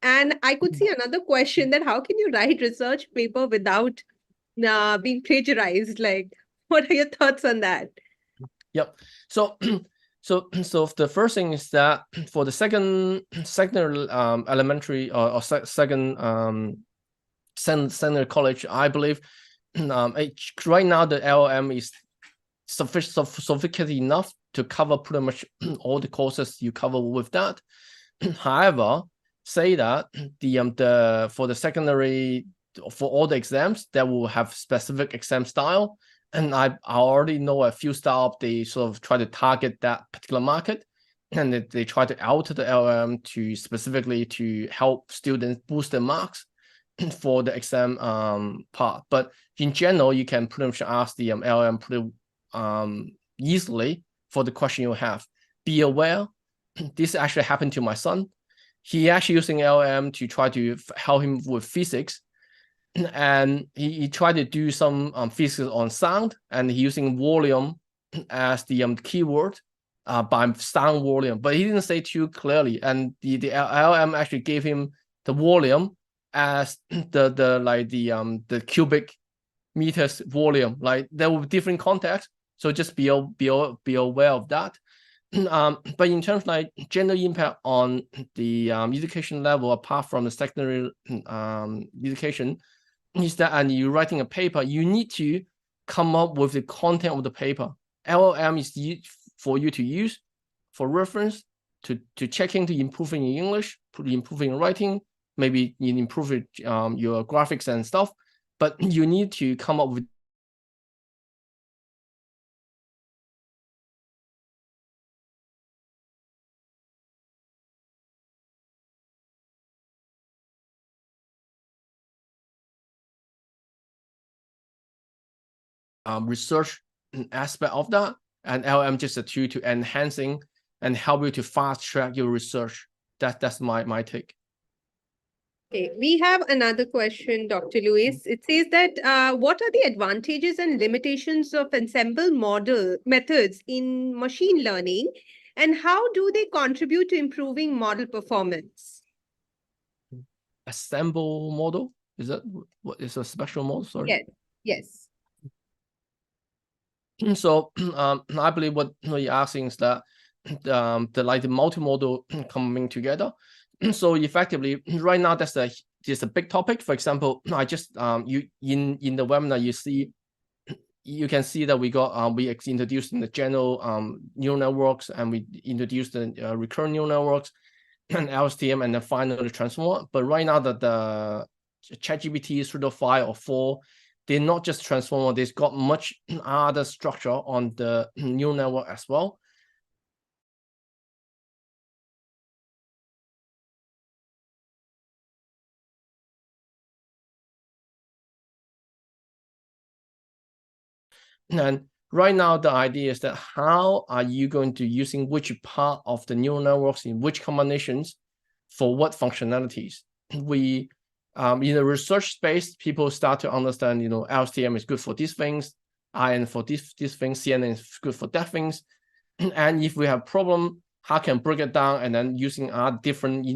And I could see another question that how can you write research paper without being plagiarized? Like, what are your thoughts on that? Yep. So so the first thing is that for the secondary elementary or second secondary college, I believe right now the LLM is sophisticated enough to cover pretty much all the courses you cover with that. However, say that the for the secondary, for all the exams, that will have specific exam style. And I already know a few startups, they sort of try to target that particular market, and they try to alter the LLM to specifically to help students boost their marks for the exam part. But in general, you can pretty much ask the LLM pretty easily for the question you have. Be aware, this actually happened to my son. He actually using LLM to try to help him with physics. And he tried to do some physics on sound, and he using volume as the keyword by sound volume, but he didn't say too clearly. And the LLM actually gave him the volume as the cubic meters volume. Like there will be different context, so just be aware of that. But in terms of like general impact on the education level, apart from the secondary education, is that, and you're writing a paper, you need to come up with the content of the paper. LLM is for you to use for reference, to checking, to improving your English, improving writing, maybe improving your graphics and stuff. But you need to come up with research aspect of that, and LLM just a tool to enhancing and help you to fast track your research. That's my take. Okay, we have another question, Dr. Lewis. It says that what are the advantages and limitations of ensemble model methods in machine learning, and how do they contribute to improving model performance? Assemble model, is that what is a special model? Sorry. Yes, yes. So I believe what you're asking is that the multimodal coming together. So effectively, right now that's a big topic. For example, I just you in the webinar you can see that we got we introduced the general neural networks, and we introduced the recurrent neural networks and LSTM, and then finally the transformer. But right now that the ChatGPT 3.5 or 4, they're not just transformer, they've got much other structure on the neural network as well. And right now, the idea is that how are you going to using which part of the neural networks in which combinations for what functionalities? We in the research space, people start to understand, LSTM is good for these things, IN for these things, CNN is good for that things. And if we have problem, how can break it down and then using our different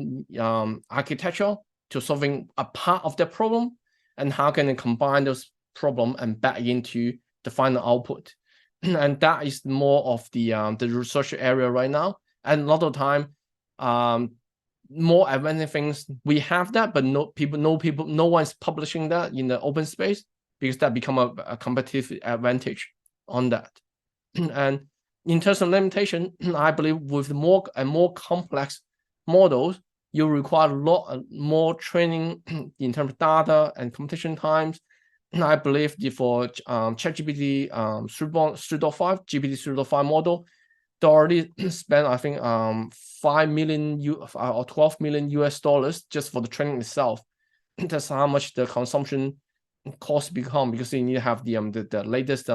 architecture to solving a part of the problem, and how can they combine those problem and back into the final output. And that is more of the research area right now. And a lot of time, more advanced things, we have that, but no one's publishing that in the open space, because that become a competitive advantage on that. And in terms of limitation, I believe with more and more complex models, you require a lot more training in terms of data and computation times. I believe for ChatGPT 3.5, GPT 3.5 model, they already spent, I think, 5 million or 12 million US dollars just for the training itself. That's how much the consumption cost become, because you need to have the latest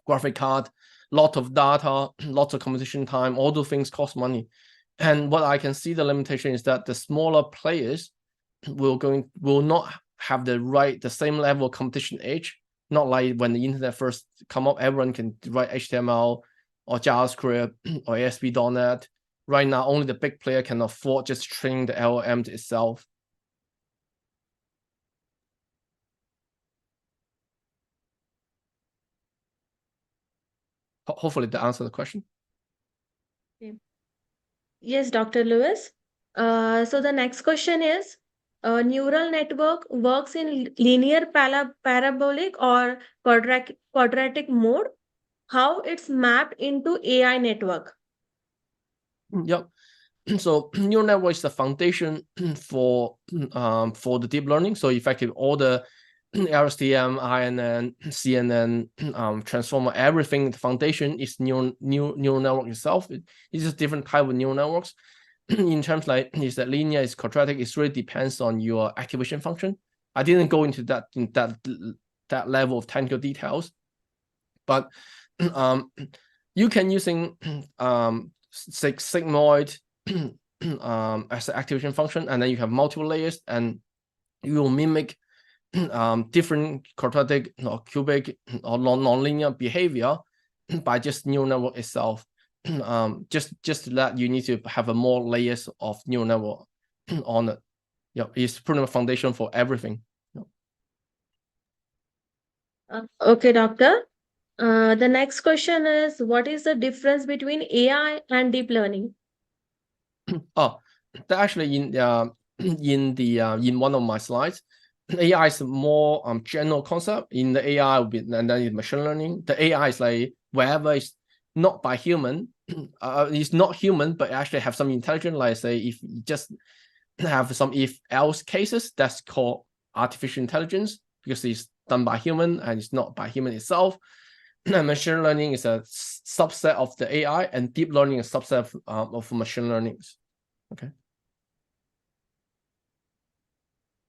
graphic card, lot of data, lots of computation time, all those things cost money. And what I can see the limitation is that the smaller players will not have the same level of competition edge. Not like when the internet first come up, everyone can write HTML or JavaScript or ASP.NET. Right now, only the big player can afford just training the LLM itself. Hopefully that answers the question. Yes, Dr. Lewis. So the next question is, a neural network works in linear parabolic or quadratic mode. How it's mapped into AI network? Yep. So neural network is the foundation for the deep learning. So effectively, all the LSTM, INN, CNN, transformer, everything. The foundation is neural network itself. It's just different type of neural networks. In terms like is that linear, is quadratic. It really depends on your activation function. I didn't go into that that level of technical details, but you can using sigmoid as an activation function, and then you have multiple layers, and you will mimic different quadratic or cubic or non-linear behavior by just neural network itself. Just that you need to have a more layers of neural network on it. Yeah, it's pretty much foundation for everything. Okay, doctor. The next question is, what is the difference between AI and deep learning? Oh, that actually in one of my slides, AI is more general concept. In the AI will be, and then in machine learning, the AI is like wherever it's not by human, it's not human, but actually have some intelligence. Like say, if you just have some if else cases, that's called artificial intelligence, because it's done by human and it's not by human itself. Machine learning is a subset of the AI, and deep learning is a subset of machine learning. Okay.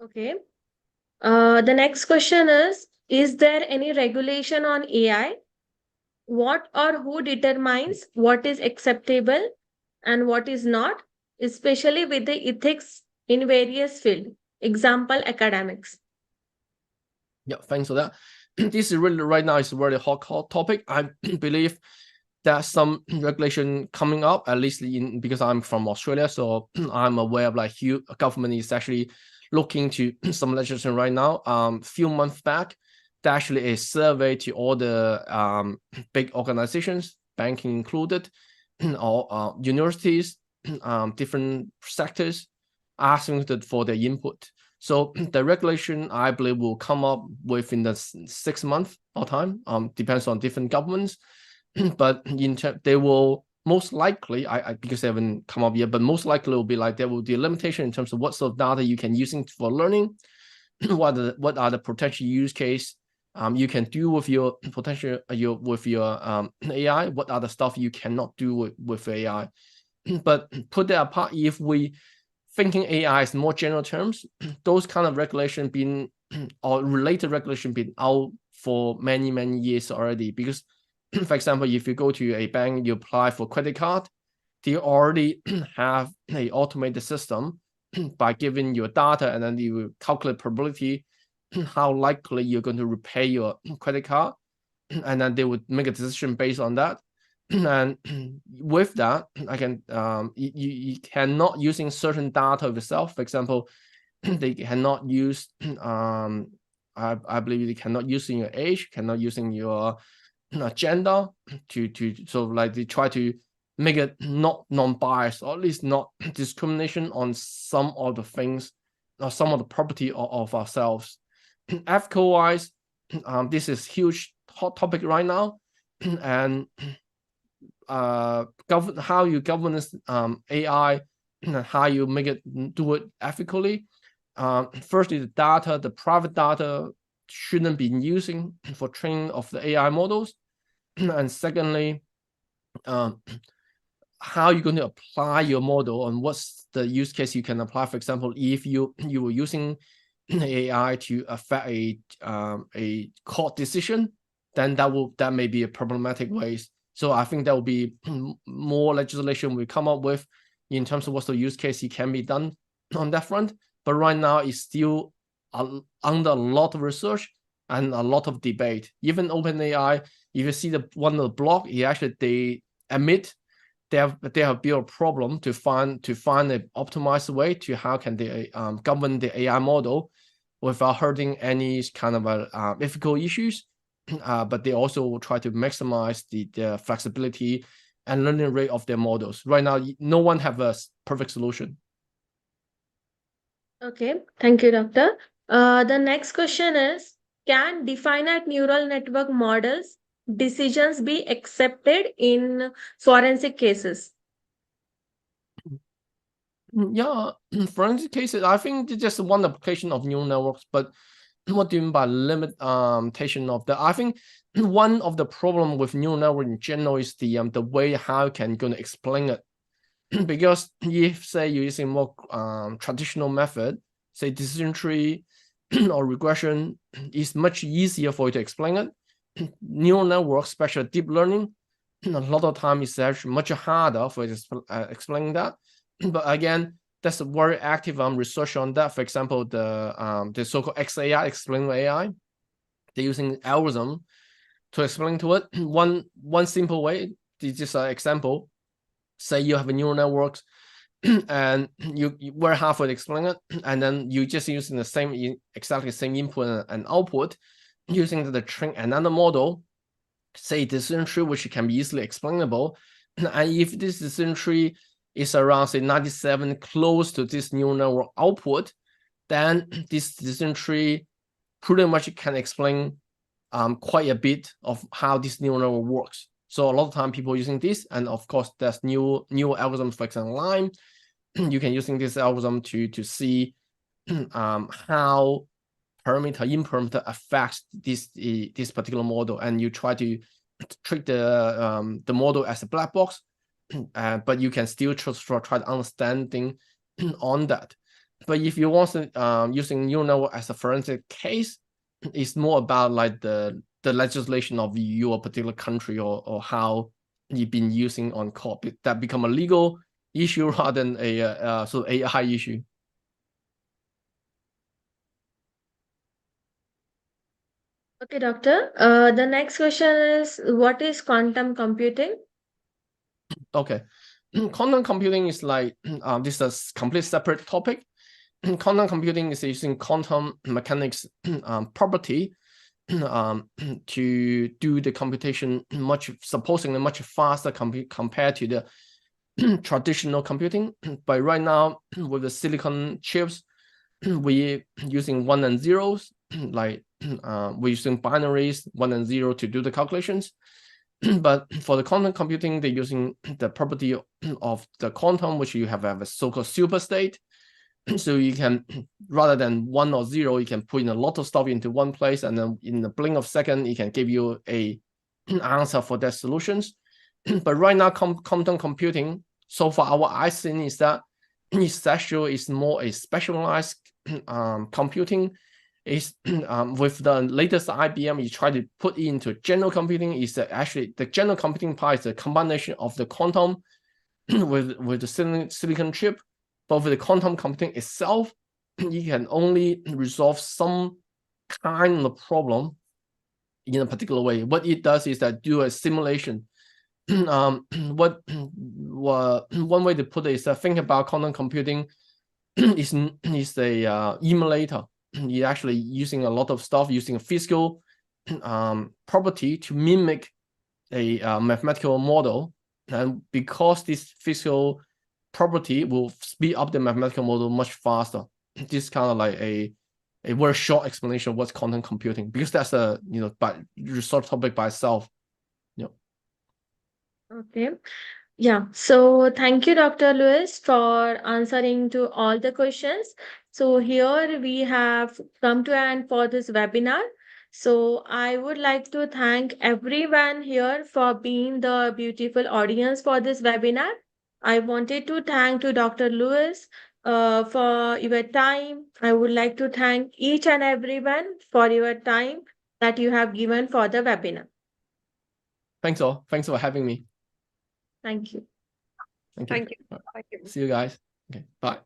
Okay. The next question is there any regulation on AI? What or who determines what is acceptable and what is not, especially with the ethics in various fields? Example, academics. Yeah, thanks for that. This is really right now is a very hot topic. I believe there's some regulation coming up, at least because I'm from Australia, so I'm aware of like government is actually looking to some legislation right now. Few months back, there actually a survey to all the big organizations, banking included, or universities, different sectors, asking for their input. So the regulation, I believe, will come up within the 6 months or time. Depends on different governments, but they will most likely, because they haven't come up yet, but most likely will be like there will be a limitation in terms of what sort of data you can using for learning. what are the potential use case you can do with your potential AI? What are the stuff you cannot do with AI? But put that apart, if we thinking AI is more general terms, those kind of regulation been or related regulation been out for many years already. Because, for example, if you go to a bank, you apply for credit card, they already have a automated system by giving your data, and then you calculate probability how likely you're going to repay your credit card, and then they would make a decision based on that. And with that, I can you cannot using certain data of yourself. For example, they cannot use I believe they cannot using your age, cannot using your gender to so like they try to make it not non-biased, or at least not discrimination on some of the things or some of the property of ourselves. Ethical wise, this is huge hot topic right now. And how you govern AI, how you make it do it ethically. Firstly, the data, the private data shouldn't be using for training of the AI models. And secondly, how you're going to apply your model and what's the use case you can apply. For example, if you were using AI to affect a court decision, then that may be a problematic ways. So I think there will be more legislation we come up with in terms of what's the use case it can be done on that front. But right now it's still under a lot of research and a lot of debate. Even OpenAI, if you see one of the blog, they admit they have built a problem to find an optimized way to how can they govern the AI model without hurting any kind of ethical issues. But they also try to maximize the flexibility and learning rate of their models. Right now, no one have a perfect solution. Okay, thank you, Doctor. The next question is, can definite neural network models decisions be accepted in forensic cases? Yeah, forensic cases, I think it's just one application of neural networks, but what do you mean by limitation of that? I think one of the problem with neural network in general is the way how you can gonna explain it. Because if say you're using more traditional method, say decision tree or regression, is much easier for you to explain it. Neural network, especially deep learning, a lot of time is actually much harder for you to explain that. But again, that's a very active research on that. For example, the so-called XAI, explainable AI, they're using algorithm to explain to it. One simple way, just an example. Say you have a neural network and you very hard for to explain it, and then you just using the exactly same input and output, using the train another model, say decision tree, which can be easily explainable. And if this decision tree is around say 97 close to this neural network output, then this decision tree pretty much can explain quite a bit of how this neural network works. So a lot of time people using this, and of course there's new algorithms, for example, Line. You can using this algorithm to see how parameter in-parameter affects this particular model, and you try to treat the model as a black box, but you can still try to understanding on that. But if you want using neural network as a forensic case, it's more about like the legislation of your particular country or how you've been using on court. That become a legal issue rather than a sort of AI issue. Okay, Doctor. The next question is, what is quantum computing? Okay. Quantum computing is like this is a complete separate topic. Quantum computing is using quantum mechanics property to do the computation supposedly much faster compared to the traditional computing. But right now, with the silicon chips, we using 1 and 0s, like we're using binaries 1 and 0 to do the calculations. But for the quantum computing, they're using the property of the quantum, which you have a so-called super state. So you can, rather than 1 or 0, you can put in a lot of stuff into one place, and then in the blink of second, it can give you a answer for that solutions. But right now, quantum computing, so far our understanding is that it's actually is more a specialized computing. Is with the latest IBM, you try to put into general computing. Is actually the general computing part is a combination of the quantum with the silicon chip. But with the quantum computing itself, you can only resolve some kind of problem in a particular way. What it does is that do a simulation. One way to put it is that think about quantum computing is a emulator. You're actually using a lot of stuff, using a physical property to mimic a mathematical model. And because this physical property will speed up the mathematical model much faster. This is kind of like a very short explanation of what's quantum computing, because that's a research topic by itself. Okay. Yeah. So thank you, Dr. Lewis, for answering to all the questions. So here we have come to an end for this webinar. So I would like to thank everyone here for being the beautiful audience for this webinar. I wanted to thank to Dr. Lewis for your time. I would like to thank each and everyone for your time that you have given for the webinar. Thanks all. Thanks for having me. Thank you. Thank you. Thank you. Thank you. See you guys. Okay, bye.